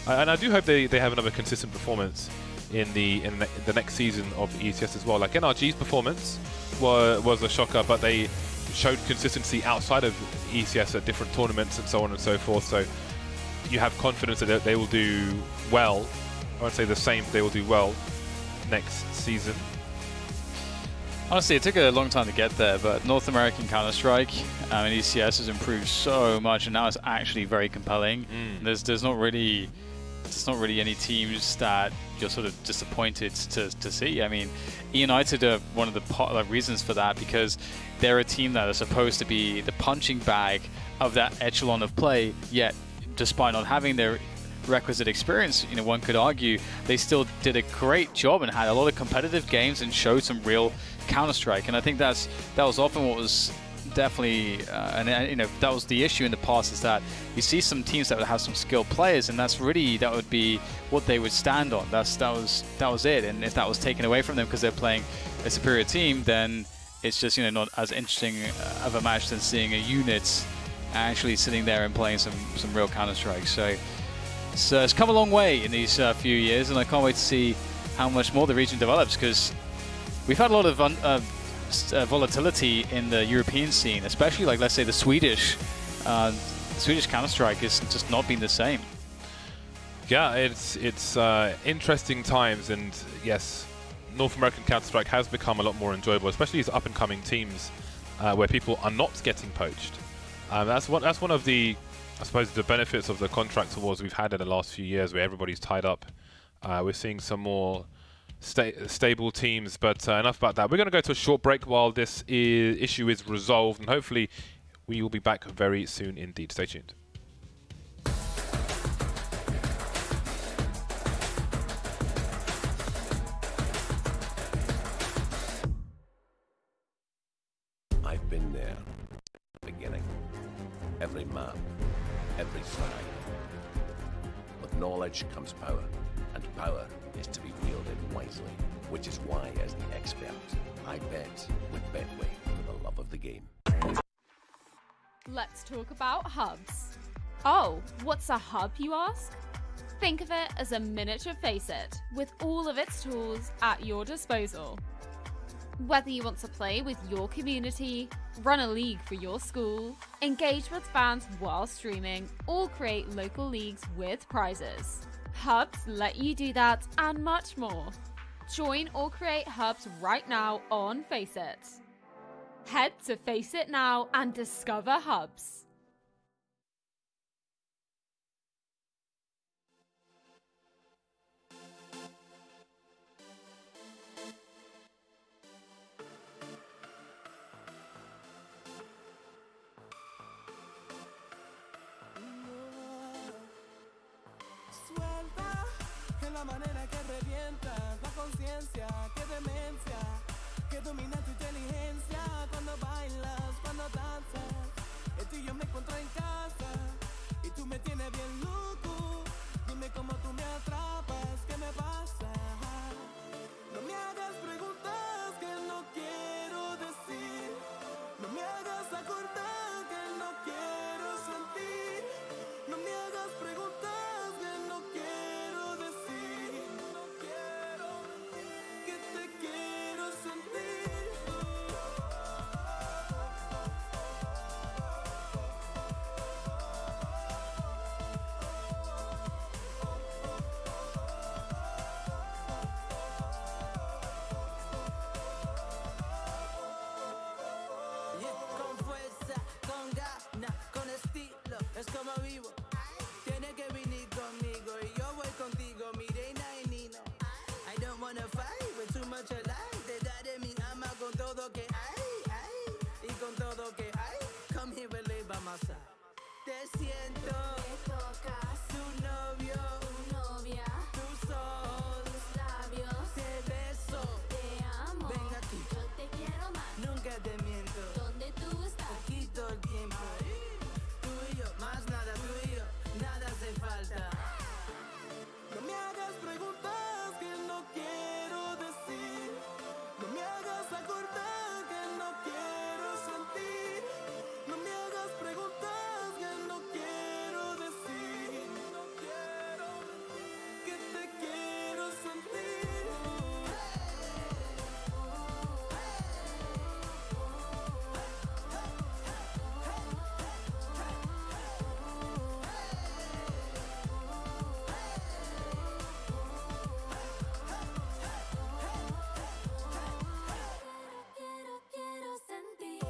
And I do hope they have another consistent performance in the next season of ECS as well. Like NRG's performance was a shocker, but they showed consistency outside of ECS at different tournaments and so on and so forth. So you have confidence that they will do well. I won't say the same, they will do well next season. Honestly, it took a long time to get there, but North American Counter-Strike and ECS has improved so much, and now it's actually very compelling. There's not really any teams that you're sort of disappointed to see. I mean, eUnited are one of the reasons for that, because they're a team that are supposed to be the punching bag of that echelon of play, yet despite not having their requisite experience, you know, one could argue they still did a great job and had a lot of competitive games and showed some real Counter-Strike. And I think that was often what was definitely and you know, that was the issue in the past, is that you see some teams that would have some skilled players, and that would be what they would stand on. That was it. And if that was taken away from them because they're playing a superior team, then it's just, you know, not as interesting of a match than seeing a unit actually sitting there and playing some real Counter-Strike. So it's come a long way in these few years, and I can't wait to see how much more the region develops, because we've had a lot of volatility in the European scene, especially, like, let's say the Swedish Counter-Strike has just not been the same. Yeah, it's interesting times, and yes, North American Counter-Strike has become a lot more enjoyable, especially as up-and-coming teams where people are not getting poached. That's one of the, I suppose, the benefits of the contract wars we've had in the last few years, where everybody's tied up. We're seeing some more stable teams, but enough about that. We're going to go to a short break while this issue is resolved, and hopefully we will be back very soon indeed. Stay tuned. I've been there. Beginning. Every map. Every flag. With knowledge comes power, and power is to be wielded wisely, which is why, as the expert, I bet with Betway for the love of the game. Let's talk about hubs. Oh, what's a hub, you ask? Think of it as a miniature FACEIT, with all of its tools at your disposal. Whether you want to play with your community, run a league for your school, engage with fans while streaming, or create local leagues with prizes, hubs let you do that and much more. Join or create hubs right now on FACEIT. Head to FACEIT now and discover hubs. La manera que revientas la conciencia, que demencia, que domina tu inteligencia cuando bailas, cuando danzas. Tú y yo me encuentro en casa y tú me tienes bien loco. Dime cómo tú me atrapas, ¿qué me pasa? No me hagas preguntas que no quiero decir. No me hagas acordar que no quiero sentir. No me hagas preguntas que no quiero decir. No quiero mentir, que te quiero sentir. Con fuerza, con ganas, con estilo, es como vivo. Tiene que venir conmigo y yo voy contigo, mi reina y Nino. I don't wanna fight with too much alive. Te daré mi ama con todo que hay, y con todo que hay. Come here and live by my side. Te siento, te tocas, tu novio, tu novia, tus ojos, tus labios, te beso, te amo. Ven aquí, yo te quiero más. Nunca te miento. ¿Dónde tú estás? Aquí todo el tiempo. Tú y yo, más nada, tú y yo, nada hace falta. No me hagas preguntas que no quiero decir. No me hagas acordar que no quiero sentir. No me hagas preguntas que no quiero decir. No quiero mentir, que te quiero sentir. Quiero sentir.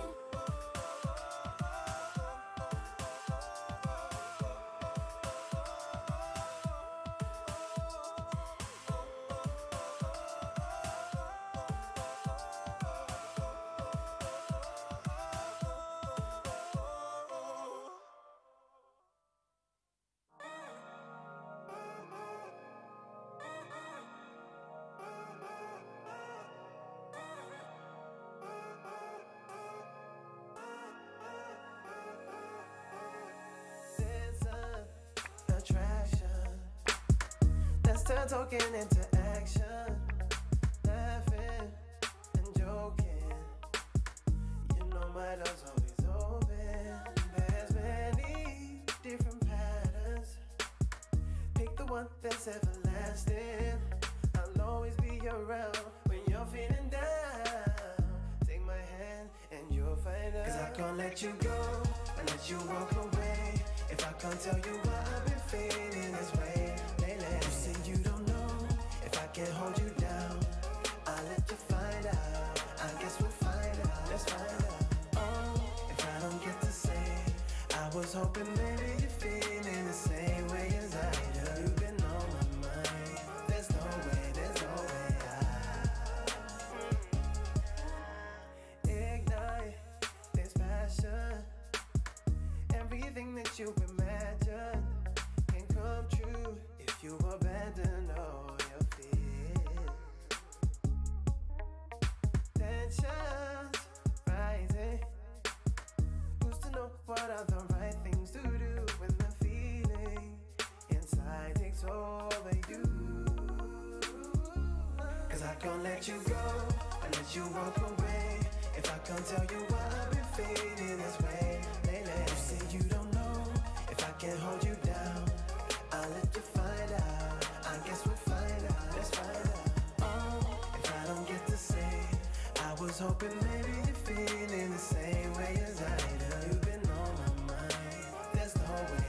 Sense of attraction. Let's turn talking into action. Laughing and joking. You know my door's always open. There's many different patterns. Pick the one that's everlasting. I'll always be around when you're feeling down. Take my hand and you'll find out. 'Cause I can't let you go and let you walk away. If I can't tell you why I've been feeling this way lately. You say you don't know if I can hold you down. I'll let you find out. I guess we'll find out. Let's find out. Oh, if I don't get to say, I was hoping maybe you're feeling the same way as I do. You've been on my mind. There's no way ignite this passion. Everything that you imagine can come true if you abandon all your fears. Tensions rising. Who's to know what are the right things to do when the feeling inside takes over you? 'Cause I can't let you go and let you walk away. If I can't tell you why I've been feeling this way lately. You say you don't know if I can hold you down. I'll let you find out. I guess we'll find out. Let's find out. Oh, if I don't get to say, I was hoping maybe you're feeling the same way as I do. You've been on my mind. There's no way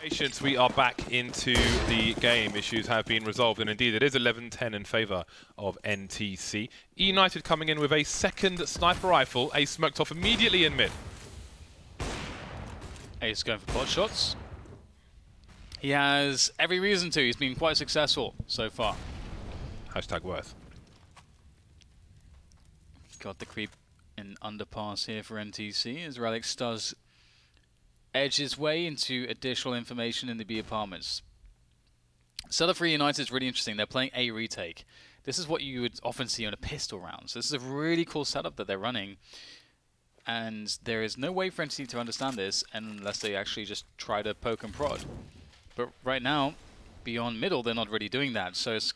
Patience, we are back into the game. Issues have been resolved, and indeed it is 11-10 in favour of NTC. eUnited coming in with a second sniper rifle. Ace smoked off immediately in mid. Ace going for pot shots. He has every reason to. He's been quite successful so far. Hashtag worth. Got the creep in underpass here for NTC as Relics does edge his way into additional information in the B apartments. Setup for eUnited is really interesting. They're playing a retake. This is what you would often see on a pistol round. So this is a really cool setup that they're running. And there is no way for NTC to understand this unless they actually just try to poke and prod. But right now, beyond middle, they're not really doing that. So it's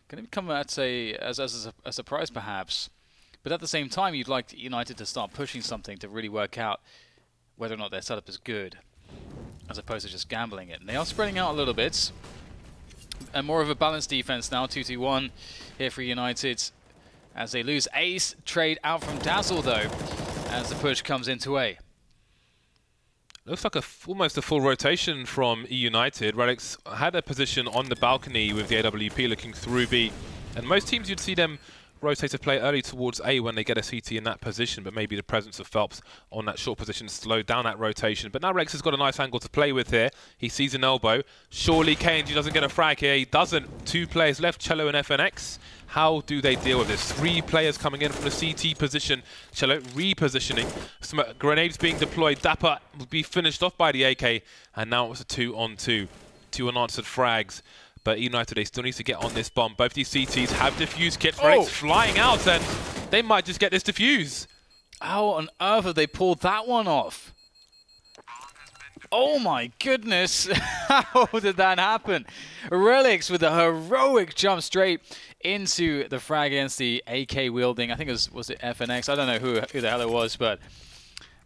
going to come at as a surprise perhaps. But at the same time, you'd like eUnited to start pushing something to really work out whether or not their setup is good, as opposed to just gambling it. And they are spreading out a little bit. And more of a balanced defense now, 2-2-1 here for eUnited. As they lose Ace, trade out from Dazzle though, as the push comes into A. Looks like almost a full rotation from eUnited. Relics had a position on the balcony with the AWP looking through B. And most teams you'd see them rotate to play early towards A when they get a CT in that position, but maybe the presence of Phelps on that short position slowed down that rotation. But now Rex has got a nice angle to play with here. He sees an elbow. Surely KNG doesn't get a frag here. He doesn't. 2 players left, Cello and FNX. How do they deal with this? 3 players coming in from the CT position. Cello repositioning. Some grenades being deployed. Dapper will be finished off by the AK. And now it's a 2-on-2. 2 unanswered frags. But eUnited, they still need to get on this bomb. Both these CTs have defuse kits. Relics flying out, and they might just get this defuse. How on earth have they pulled that one off? Oh my goodness! How did that happen? Relics with a heroic jump straight into the frag against the AK wielding. I think it was it FNX? I don't know who the hell it was, but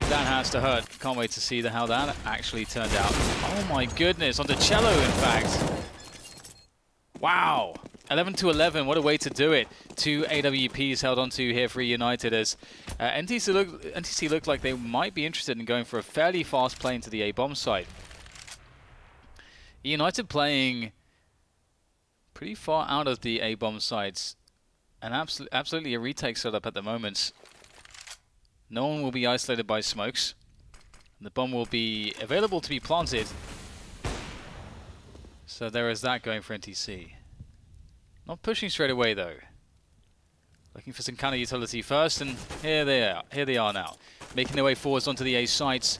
that has to hurt. Can't wait to see how that actually turned out. Oh my goodness! Onto Cello, in fact. Wow, 11-11, what a way to do it. 2 AWPs held onto here for eUnited as NTC looked like they might be interested in going for a fairly fast play into the A-bomb site. eUnited playing pretty far out of the A-bomb sites, and absolutely a retake setup at the moment. No one will be isolated by smokes. The bomb will be available to be planted. So there is that going for NTC. Not pushing straight away though. Looking for some counter utility first, and here they are now. Making their way forwards onto the A sites.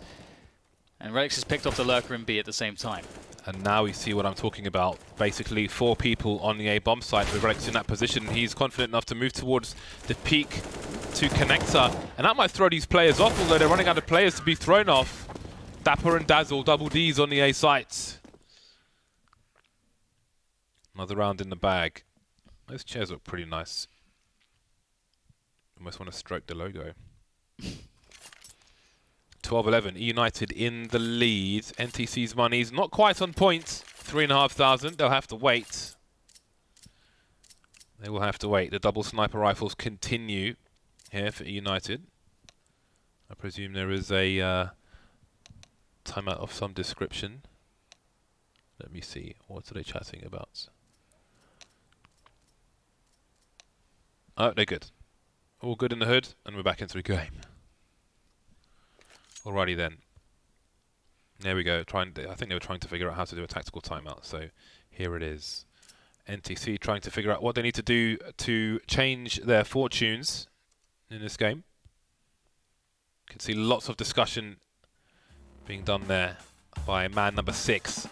And Relics has picked off the lurker in B at the same time. And now we see what I'm talking about. Basically 4 people on the A bomb site with Relics in that position. He's confident enough to move towards the peak to connector. And that might throw these players off, although they're running out of players to be thrown off. Dapper and Dazzle, double Ds on the A sites. Another round in the bag. Those chairs look pretty nice. Almost want to stroke the logo. 12-11, eUnited in the lead. NTC's money's not quite on point. 3,500, they'll have to wait. They will have to wait. The double sniper rifles continue here for eUnited. I presume there is a timeout of some description. Let me see. What are they chatting about? Oh, they're good. All good in the hood, and we're back into the game. Alrighty then. There we go. I think they were trying to figure out how to do a tactical timeout, so here it is. NTC trying to figure out what they need to do to change their fortunes in this game. You can see lots of discussion being done there by man number 6.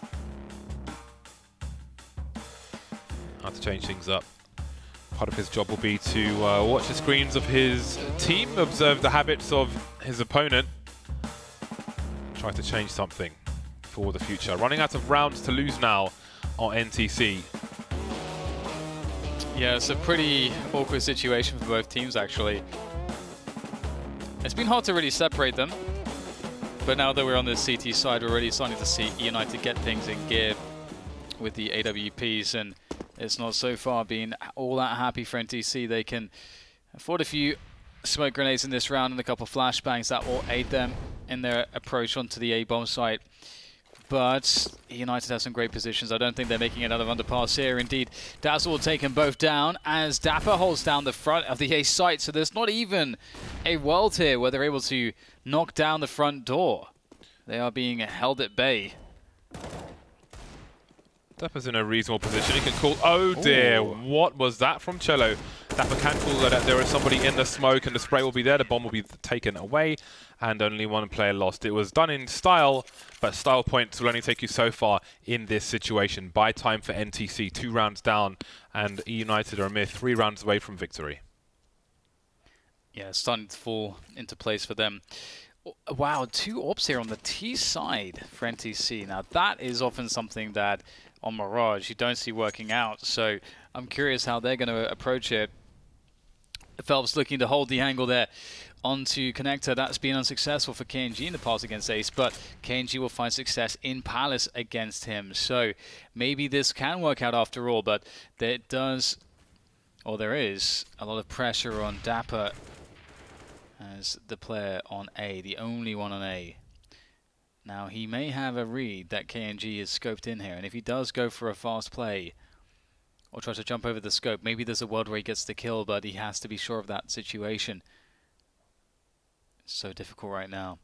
How to change things up. Part of his job will be to watch the screens of his team, observe the habits of his opponent, try to change something for the future. Running out of rounds to lose now on NTC. Yeah, it's a pretty awkward situation for both teams, actually. It's been hard to really separate them, but now that we're on the CT side, we're really starting to see eUnited get things in gear with the AWPs, and it's not so far been all that happy for NTC. They can afford a few smoke grenades in this round and a couple of flashbangs that will aid them in their approach onto the A-bomb site. but United has some great positions. I don't think they're making it out of underpass here. Indeed, Dazzle will take them both down as Dapper holds down the front of the A site. So there's not even a world here where they're able to knock down the front door. They are being held at bay. Dapper's in a reasonable position. He can call... Oh dear, Ooh. what was that from Cello? Dapper can call that there is somebody in the smoke and the spray will be there. The bomb will be taken away and only one player lost. It was done in style, but style points will only take you so far in this situation. Buy time for NTC, 2 rounds down, and eUnited are a mere 3 rounds away from victory. Yeah, it's starting to fall into place for them. Wow, 2 ops here on the T side for NTC. Now that is often something that on Mirage you don't see working out, so I'm curious how they're going to approach it. Phelps looking to hold the angle there onto Connector. That's been unsuccessful for KNG in the past against Ace, but KNG will find success in Palace against him. So maybe this can work out after all, but there does, or there is, a lot of pressure on Dapper as the player on A, the only one on A. Now he may have a read that KNG is scoped in here, and if he does go for a fast play or try to jump over the scope, maybe there's a world where he gets the kill, but he has to be sure of that situation. It's so difficult right now.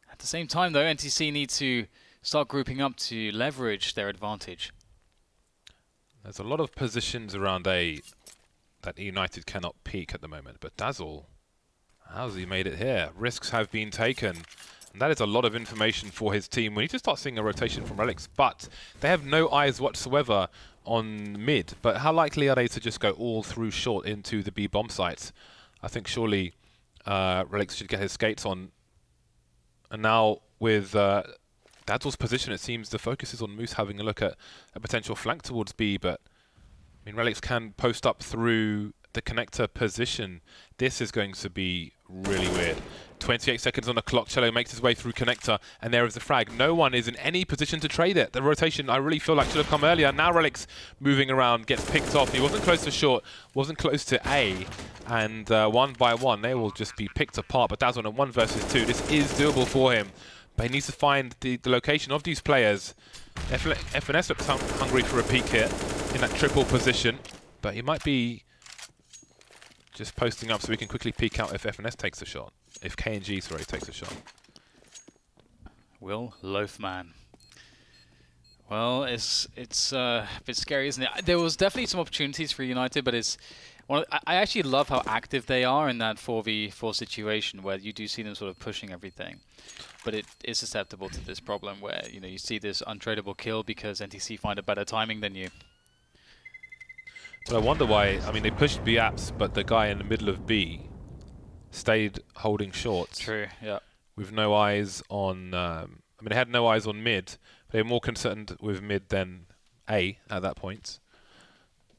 At the same time though, NTC need to start grouping up to leverage their advantage. There's a lot of positions around A that United cannot peek at the moment, but Dazzle, how's he made it here? Risks have been taken. And that is a lot of information for his team. We need to start seeing a rotation from Relics, but they have no eyes whatsoever on mid. But how likely are they to just go all through short into the B bomb sites? I think surely Relics should get his skates on. And now with Dazzle's position, it seems the focus is on Moose having a look at a potential flank towards B, but I mean, Relics can post up through the connector position. This is going to be really weird. 28 seconds on the clock. Cello makes his way through connector, and there is the frag. No one is in any position to trade it. The rotation, I really feel like, should have come earlier. Now Relics moving around, gets picked off. He wasn't close to short, wasn't close to A, and one by one, they will just be picked apart. But Dazzle on a 1 versus 2. This is doable for him, but he needs to find the location of these players. FNS looks hungry for a peek here in that triple position, but he might be just posting up so we can quickly peek out if FNS takes a shot. If KNG, sorry, takes a shot. Will Loafman. Well, it's a bit scary, isn't it? There was definitely some opportunities for United, but it's I actually love how active they are in that 4v4 situation where you do see them sort of pushing everything. But it is susceptible to this problem where, you know, you see this untradeable kill because NTC find a better timing than you. But I wonder why. I mean, they pushed B apps, but the guy in the middle of B stayed holding short. True, yeah. With no eyes on... I mean, they had no eyes on mid. They were more concerned with mid than A at that point.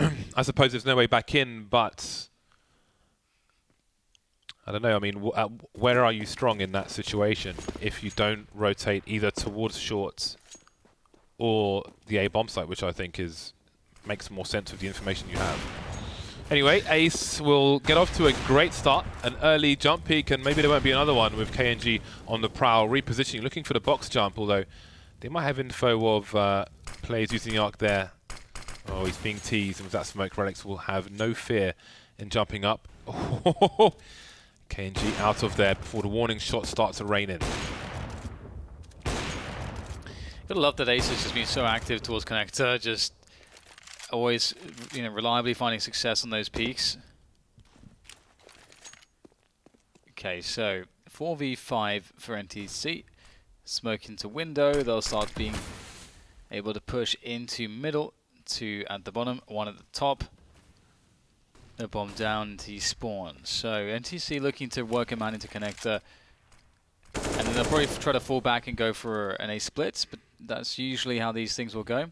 I suppose there's no way back in, but... I don't know. I mean, where are you strong in that situation if you don't rotate either towards shorts or the A bomb site, which I think makes more sense with the information you have. Anyway, Ace will get off to a great start, an early jump peak, and maybe there won't be another one with KNG on the prowl, repositioning, looking for the box jump, although they might have info of players using the arc there. Oh, he's being teased, and with that smoke, Relics will have no fear in jumping up. KNG out of there before the warning shot starts to rain in. Gotta love that Ace has just been so active towards connector, just always, you know, reliably finding success on those peaks. Okay, so 4v5 for NTC. Smoke into window. They'll start being able to push into middle, 2 at the bottom, 1 at the top. No bomb down to spawn. So NTC looking to work a man into connector. And then they'll probably try to fall back and go for an A split, but that's usually how these things will go.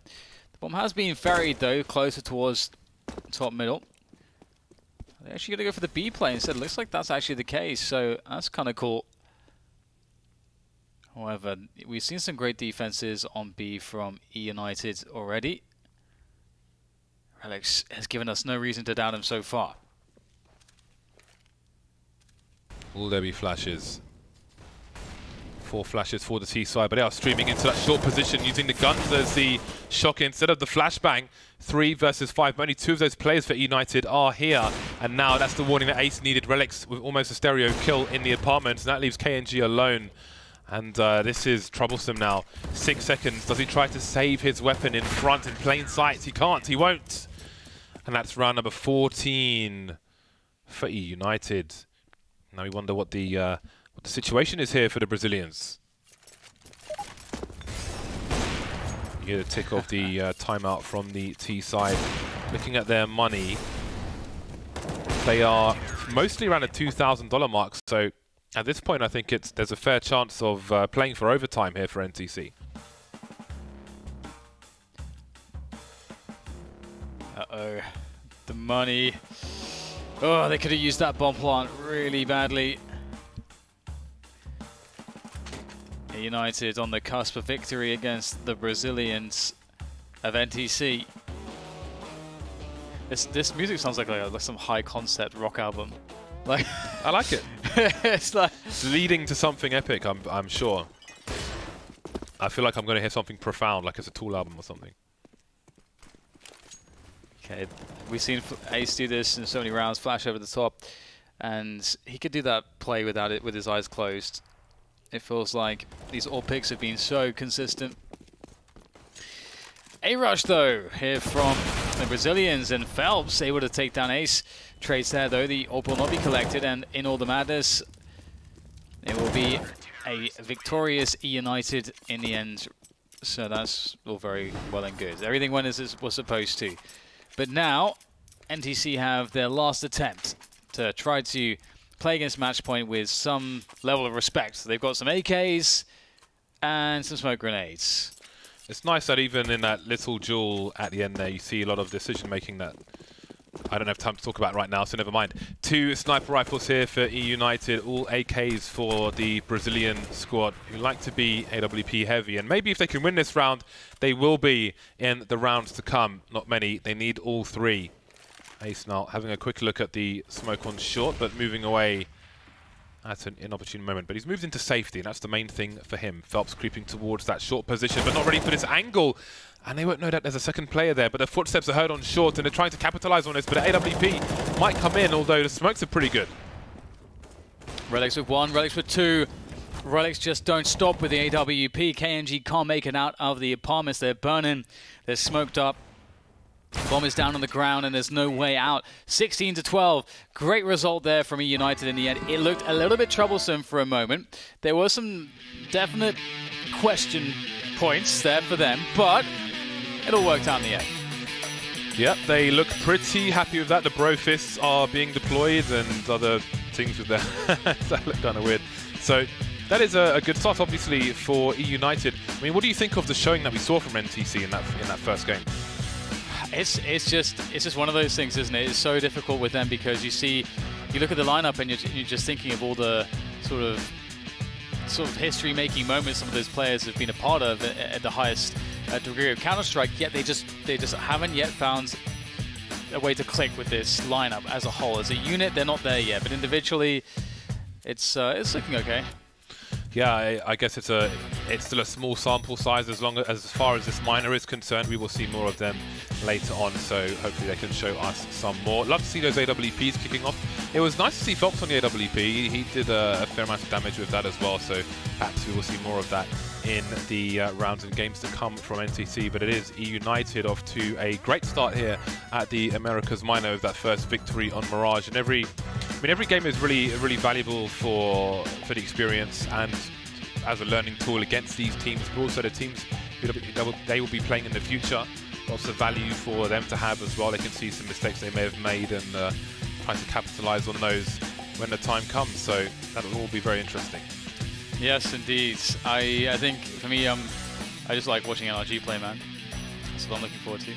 The bomb has been ferried though, closer towards top middle. They're actually going to go for the B play instead. Looks like that's actually the case, so that's kind of cool. However, we've seen some great defenses on B from eUnited already. Relics has given us no reason to doubt him so far. Will there be flashes? 4 flashes for the T side, but they are streaming into that short position using the guns as the shock instead of the flashbang. 3 versus 5, but only 2 of those players for eUnited are here. And now that's the warning that Ace needed. Relics with almost a stereo kill in the apartment, and that leaves KNG alone. And this is troublesome now. 6 seconds. Does he try to save his weapon in front in plain sight? He can't. He won't. And that's round number 14 for eUnited. Now we wonder what the situation is here for the Brazilians. You hear the tick of the timeout from the T side. Looking at their money, they are mostly around a $2,000 mark. So at this point, I think there's a fair chance of playing for overtime here for NTC. Uh-oh. The money. Oh, they could have used that bomb plant really badly. United on the cusp of victory against the Brazilians of NTC. This music sounds like some high concept rock album. Like I like it. It's like leading to something epic. I'm sure. I feel like I'm going to hear something profound, like it's a Tool album or something. Okay, we've seen Ace do this in so many rounds. Flash over the top, and he could do that play without it with his eyes closed. It feels like these all picks have been so consistent. A rush though here from the Brazilians, and Phelps able to take down Ace. Trades there though, the AWP will not be collected, and in all the madness, it will be a victorious eUnited in the end. So that's all very well and good. Everything went as it was supposed to. But now, NTC have their last attempt to try to play against Matchpoint with some level of respect. They've got some AKs and some smoke grenades. It's nice that even in that little duel at the end there, you see a lot of decision-making that I don't have time to talk about right now, so never mind. 2 sniper rifles here for eUnited, all AKs for the Brazilian squad, who like to be AWP heavy. And maybe if they can win this round, they will be in the rounds to come. Not many. They need all 3. Ace now having a quick look at the smoke on short, but moving away at an inopportune moment. But he's moved into safety, and that's the main thing for him. Phelps creeping towards that short position, but not ready for this angle. And they won't know that there's a second player there, but the footsteps are heard on short, and they're trying to capitalize on this. But AWP might come in, although the smokes are pretty good. Relics with 1, Relics with 2. Relics just don't stop with the AWP. KNG can't make it out of the apartments. They're burning. They're smoked up. Bomb is down on the ground, and there's no way out. 16 to 12. Great result there from eUnited in the end. It looked a little bit troublesome for a moment. There were some definite question points there for them, but it all worked out in the end. Yep, they look pretty happy with that. The bro fists are being deployed and other things with their that look kind of weird. So that is a good start, obviously, for eUnited. I mean, what do you think of the showing that we saw from NTC in that first game? It's just one of those things, isn't it? It's so difficult with them because you look at the lineup and you're just thinking of all the sort of history making moments some of those players have been a part of at the highest degree of Counter-Strike, yet they just haven't yet found a way to click with this lineup as a whole. As a unit, they're not there yet, but individually it's looking okay. Yeah, I guess it's still a small sample size. As far as this minor is concerned, we will see more of them later on. So hopefully they can show us some more. Love to see those AWPs kicking off. It was nice to see Phelps on the AWP. He did a fair amount of damage with that as well. So perhaps we will see more of that in the rounds and games to come from NTC. But it is eUnited off to a great start here at the Americas Minor with that first victory on Mirage. And every game is really valuable for the experience and as a learning tool against these teams, but also the teams they will be playing in the future. Lots of value for them to have as well. They can see some mistakes they may have made and try to capitalize on those when the time comes. So that'll all be very interesting. Yes, indeed. I think for me, I just like watching NRG play, man. That's what I'm looking forward to.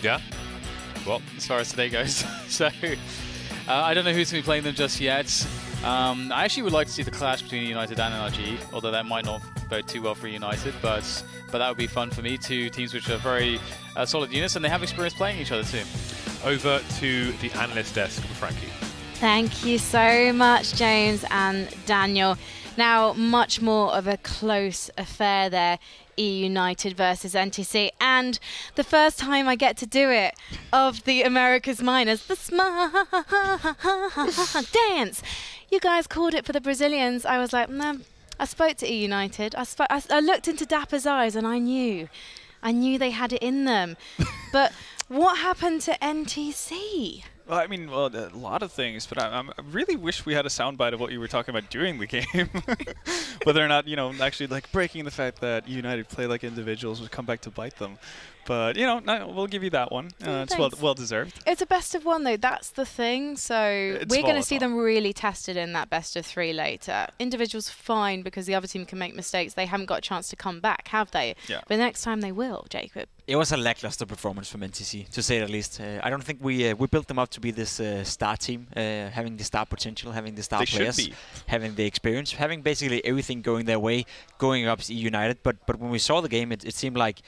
Yeah. Well, as far as today goes. So I don't know who's going to be playing them just yet. I actually would like to see the clash between United and NRG, although that might not bode too well for United, but that would be fun for me. 2 teams which are very solid units, and they have experience playing each other too. Over to the analyst desk, Frankie. Thank you so much, James and Daniel. Now, much more of a close affair there, eUnited versus NTC, and the first time I get to do it of the America's Minors, the smart dance. You guys called it for the Brazilians. I was like, no. I spoke to eUnited. I looked into Dapper's eyes and I knew they had it in them. But what happened to NTC? Well, I mean, well, a lot of things, but I really wish we had a soundbite of what you were talking about during the game. Whether or not, you know, actually like breaking the fact that United play like individuals would come back to bite them. But, you know, we'll give you that one. It's well deserved. It's a best of one, though. That's the thing. So we're going to see them really tested in that best of three later. Individuals fine because the other team can make mistakes. They haven't got a chance to come back, have they? Yeah. But next time they will, Jacob. It was a lackluster performance from NTC, to say the least. I don't think we built them up to be this star team, having the star potential, having the star players, having the experience, having basically everything going their way, going up to eUnited. But when we saw the game, it seemed like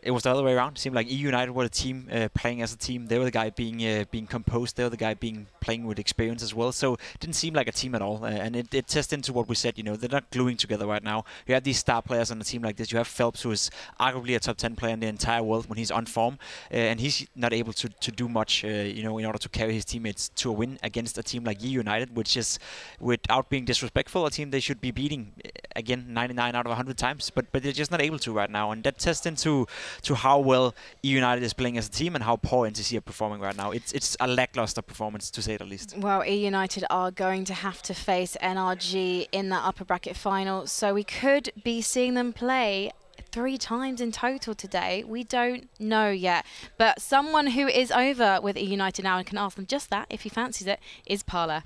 it was the other way around. It seemed like eUnited were the team playing as a team. They were the guy being composed. They were the guy playing with experience as well. So it didn't seem like a team at all. And it tests into what we said. You know, they're not gluing together right now. You have these star players on a team like this. You have Phelps, who is arguably a top 10 player in the entire world when he's on form, and he's not able to do much. You know, in order to carry his teammates to a win against a team like eUnited, which is, without being disrespectful, a team they should be beating again 99 out of 100 times. But they're just not able to right now, and that tests into how well eUnited is playing as a team and how poor NTC are performing right now. It's a lackluster performance, to say the least. Well, eUnited are going to have to face NRG in that upper bracket final, so we could be seeing them play 3 times in total today. We don't know yet, but someone who is over with eUnited now and can ask them just that if he fancies it is Parla.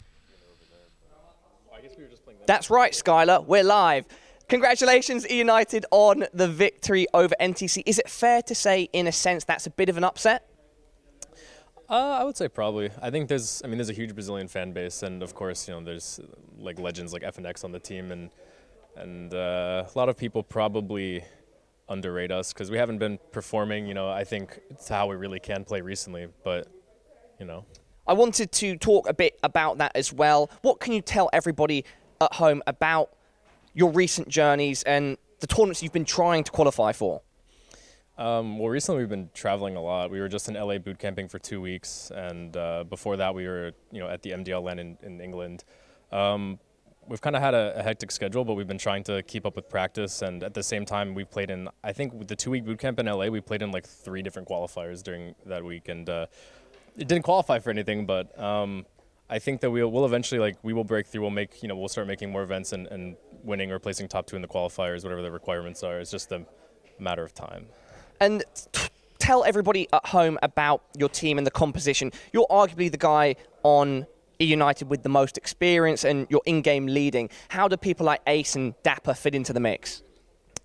That's right, Skylar, we're live. Congratulations, eUnited, on the victory over NTC. Is it fair to say, in a sense, that's a bit of an upset? I would say probably. I think there's a huge Brazilian fan base, and of course, you know, there's like legends like FNX on the team, and a lot of people probably underrate us because we haven't been performing. You know, I think it's how we really can play recently, but you know. I wanted to talk a bit about that as well. What can you tell everybody at home about your recent journeys and the tournaments you've been trying to qualify for? Well, recently we've been traveling a lot. We were just in LA boot camping for 2 weeks, and before that we were, you know, at the MDL LAN in England. We've kind of had a hectic schedule, but we've been trying to keep up with practice, and at the same time we played in, I think with the 2-week boot camp in LA, we played in like 3 different qualifiers during that week, and it didn't qualify for anything, but I think that we'll eventually, like, we will break through. We'll start making more events and winning or placing top 2 in the qualifiers, whatever the requirements are. It's just a matter of time. And tell everybody at home about your team and the composition. You're arguably the guy on eUnited with the most experience, and you're in-game leading. How do people like Ace and Dapper fit into the mix?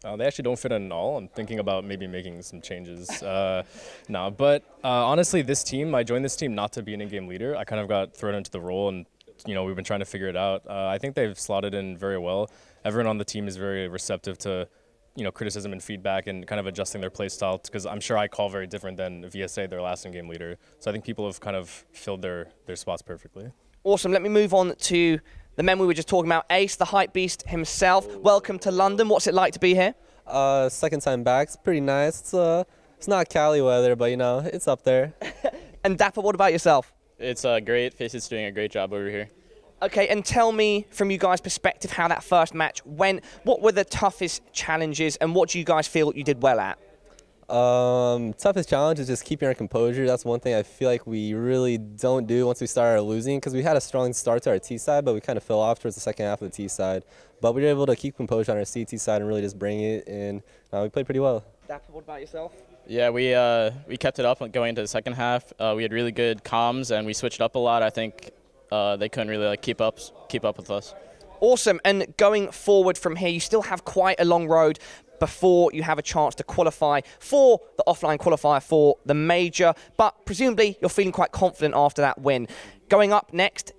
They actually don't fit in at all. I'm thinking about maybe making some changes. But honestly, this team, I joined this team not to be an in-game leader. I kind of got thrown into the role, and you know, we've been trying to figure it out. I think they've slotted in very well. Everyone on the team is very receptive to, you know, criticism and feedback and kind of adjusting their play style, because I'm sure I call very different than VSA, their last in-game leader. So I think people have kind of filled their spots perfectly. Awesome. Let me move on to the men we were just talking about. Ace, the hype beast himself. Welcome to London. What's it like to be here? Second time back. It's pretty nice. It's not Cali weather, but you know, it's up there. And Dapper, what about yourself? It's great. FACEIT's doing a great job over here. Okay, and tell me from you guys' perspective how that first match went. What were the toughest challenges, and what do you guys feel you did well at? Toughest challenge is just keeping our composure. That's one thing I feel like we really don't do once we started losing, because we had a strong start to our T side, but we kind of fell off towards the second half of the T side. But we were able to keep composure on our CT side and really just bring it, and we played pretty well. Dapper, what about yourself? Yeah, we kept it up going into the second half. We had really good comms, and we switched up a lot. I think they couldn't really keep up with us. Awesome. And going forward from here, you still have quite a long road before you have a chance to qualify for the offline qualifier for the major. But presumably you're feeling quite confident after that win. Going up next,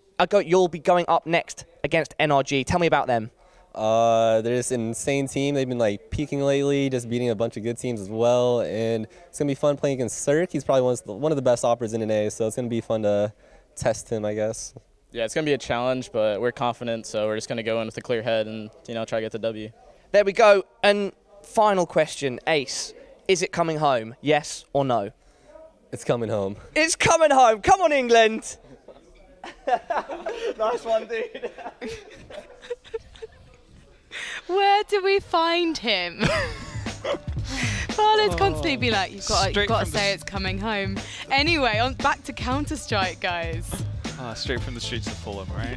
you'll be going up next against NRG. Tell me about them. They're just an insane team. They've been peaking lately, just beating a bunch of good teams as well. And it's gonna be fun playing against Cirque. He's probably one of the best operators in NA, so it's gonna be fun to test him, I guess. Yeah, it's going to be a challenge, but we're confident, so we're just going to go in with a clear head and, try to get the W. There we go. And final question, Ace. Is it coming home? Yes or no? It's coming home. It's coming home. Come on, England. Nice one, dude. Where do we find him? Father's constantly be like, you've got to say it's coming home. Anyway, back to Counter-Strike, guys. Straight from the streets of Fulham, right?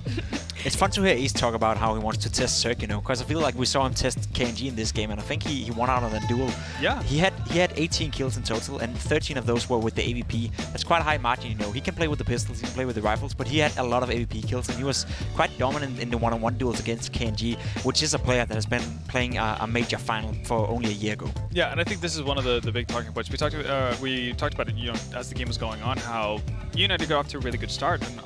It's fun to hear Ace talk about how he wants to test Cirque, because I feel like we saw him test KNG in this game, and I think he won out on the duel. Yeah. He had 18 kills in total, and 13 of those were with the AVP. That's quite a high margin, He can play with the pistols, he can play with the rifles, but he had a lot of AVP kills, and he was quite dominant in the one-on-one duels against KNG, which is a player that has been playing a major final for only a year ago. Yeah, and I think this is one of the big talking points. We talked about it, as the game was going on, how eUnited got off to a really good start, and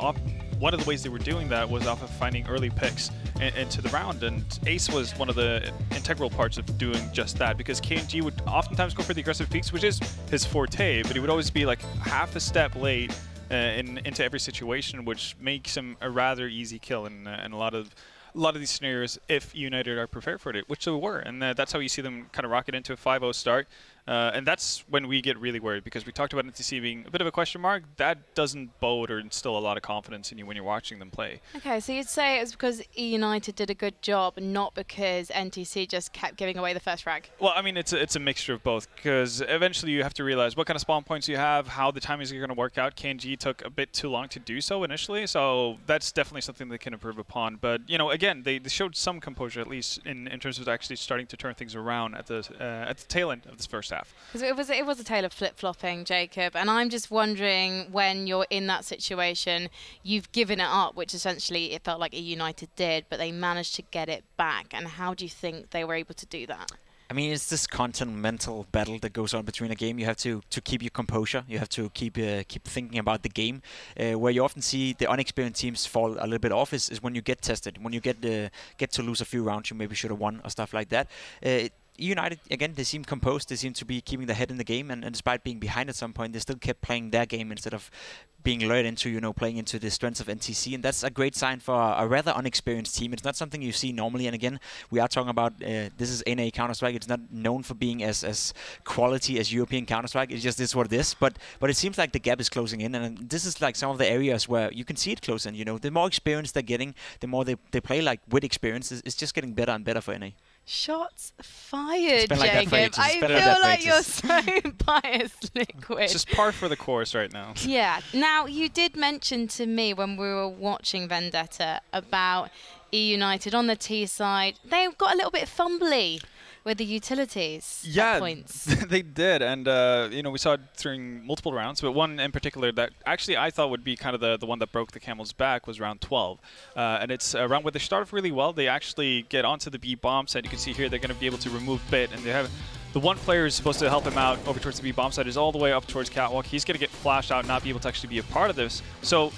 one of the ways they were doing that was off of finding early picks into the round, and Ace was one of the integral parts of doing just that, because KNG would oftentimes go for the aggressive peaks, which is his forte, but he would always be like half a step late into every situation, which makes him a rather easy kill in a lot of these scenarios if eUnited are prepared for it, which they were, and that's how you see them kind of rocket into a 5-0 start. And that's when we get really worried, because we talked about NTC being a bit of a question mark. That doesn't bode or instill a lot of confidence in you when you're watching them play. Okay, so you'd say it was because eUnited did a good job, not because NTC just kept giving away the first frag? Well, I mean, it's a mixture of both, because eventually you have to realize what kind of spawn points you have, how the timings are going to work out. KNG took a bit too long to do so initially, so that's definitely something they can improve upon. But, again, they showed some composure, at least in terms of actually starting to turn things around at the tail end of this first half. Because it was a tale of flip-flopping, Jacob, and I'm just wondering, when you're in that situation, you've given it up, which essentially it felt like eUnited did, but they managed to get it back. And how do you think they were able to do that? I mean, it's this constant mental battle that goes on between a game. You have to keep your composure. You have to keep thinking about the game. Where you often see the unexperienced teams fall a little bit off is when you get tested. When you get to lose a few rounds, you maybe should have won or stuff like that. eUnited, again, they seem composed. They seem to be keeping their head in the game, and despite being behind at some point, they still kept playing their game instead of being lured into, playing into the strengths of NTC, and that's a great sign for a rather unexperienced team. It's not something you see normally, and again, we are talking about this is NA Counter-Strike. It's not known for being as quality as European Counter-Strike. It just is what it is, but it seems like the gap is closing in, and this is like some of the areas where you can see it close in. The more experience they're getting, the more they play like with experience. It's just getting better and better for NA. Shots fired, like Jacob. I feel like you're so biased, Liquid. It's just par for the course right now. Yeah. Now, you did mention to me when we were watching Vendetta about eUnited on the T side. They got a little bit fumbly with the utilities at points. They did, and we saw it during multiple rounds, but one in particular that actually I thought would be kind of the one that broke the camel's back was round 12. And it's a round where they start off really well. They actually get onto the B bomb side. You can see here they're going to be able to remove Bit, and they have the one player who's supposed to help him out over towards the B bomb side is all the way up towards Catwalk. He's going to get flashed out, not be able to actually be a part of this. So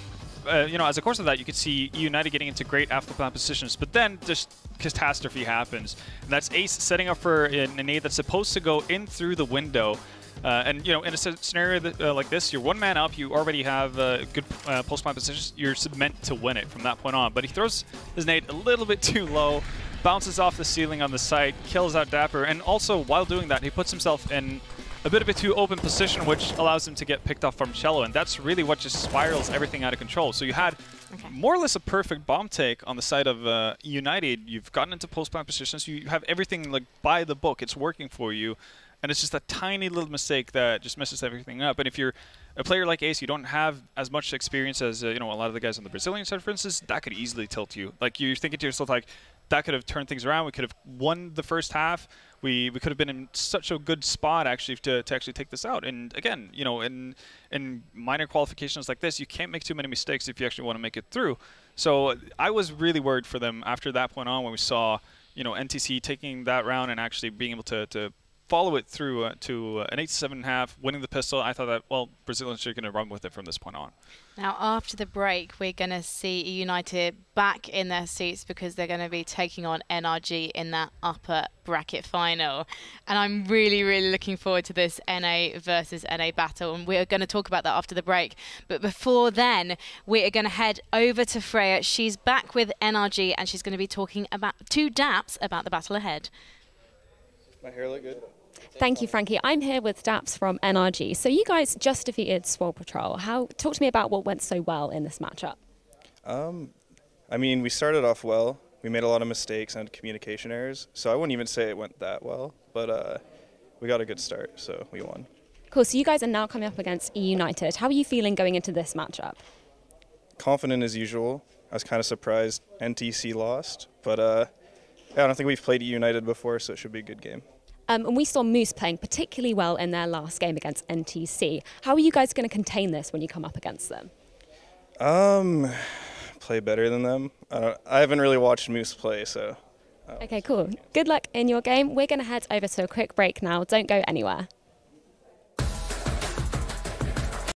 as a course of that, you could see eUnited getting into great after-plan positions, but then just catastrophe happens. And that's Ace setting up for an nade that's supposed to go in through the window. And, in a scenario like this, you're one man up, you already have good post-plan positions, you're meant to win it from that point on. But he throws his nade a little bit too low, bounces off the ceiling on the site, kills out Dapper, and also, while doing that, he puts himself in a bit of a too open position, which allows him to get picked off from Cello, and that's really what just spirals everything out of control. So you had more or less a perfect bomb take on the side of eUnited. You've gotten into post-plant positions. You have everything like by the book. It's working for you, and it's just a tiny little mistake that just messes everything up. And if you're a player like Ace, you don't have as much experience as a lot of the guys on the Brazilian side, for instance. That could easily tilt you. Like, you're thinking to yourself, like, that could have turned things around. We could have won the first half. We could have been in such a good spot actually to actually take this out. And again, in minor qualifications like this, you can't make too many mistakes if you actually want to make it through. So I was really worried for them after that point on when we saw NTC taking that round and actually being able to follow it through to an 8-7.5, winning the pistol. I thought that, well, Brazilians are going to run with it from this point on. Now, after the break, we're going to see eUnited back in their seats because they're going to be taking on NRG in that upper bracket final. And I'm really, really looking forward to this NA versus NA battle. And we're going to talk about that after the break. But before then, we are going to head over to Freya. She's back with NRG, and she's going to be talking about to Daps about the battle ahead. My hair look good? Thank you, Frankie. I'm here with Daps from NRG. So you guys just defeated Swole Patrol. Talk to me about what went so well in this matchup. I mean, we started off well. We made a lot of mistakes and communication errors. So I wouldn't even say it went that well, but we got a good start, so we won. Cool. So you guys are now coming up against eUnited. How are you feeling going into this matchup? Confident as usual. I was kind of surprised NTC lost, but yeah, I don't think we've played eUnited before, so it should be a good game. And we saw Moose playing particularly well in their last game against NTC. How are you guys going to contain this when you come up against them? Play better than them. I haven't really watched Moose play, so. Okay, cool. Good luck in your game. We're going to head over to a quick break now. Don't go anywhere.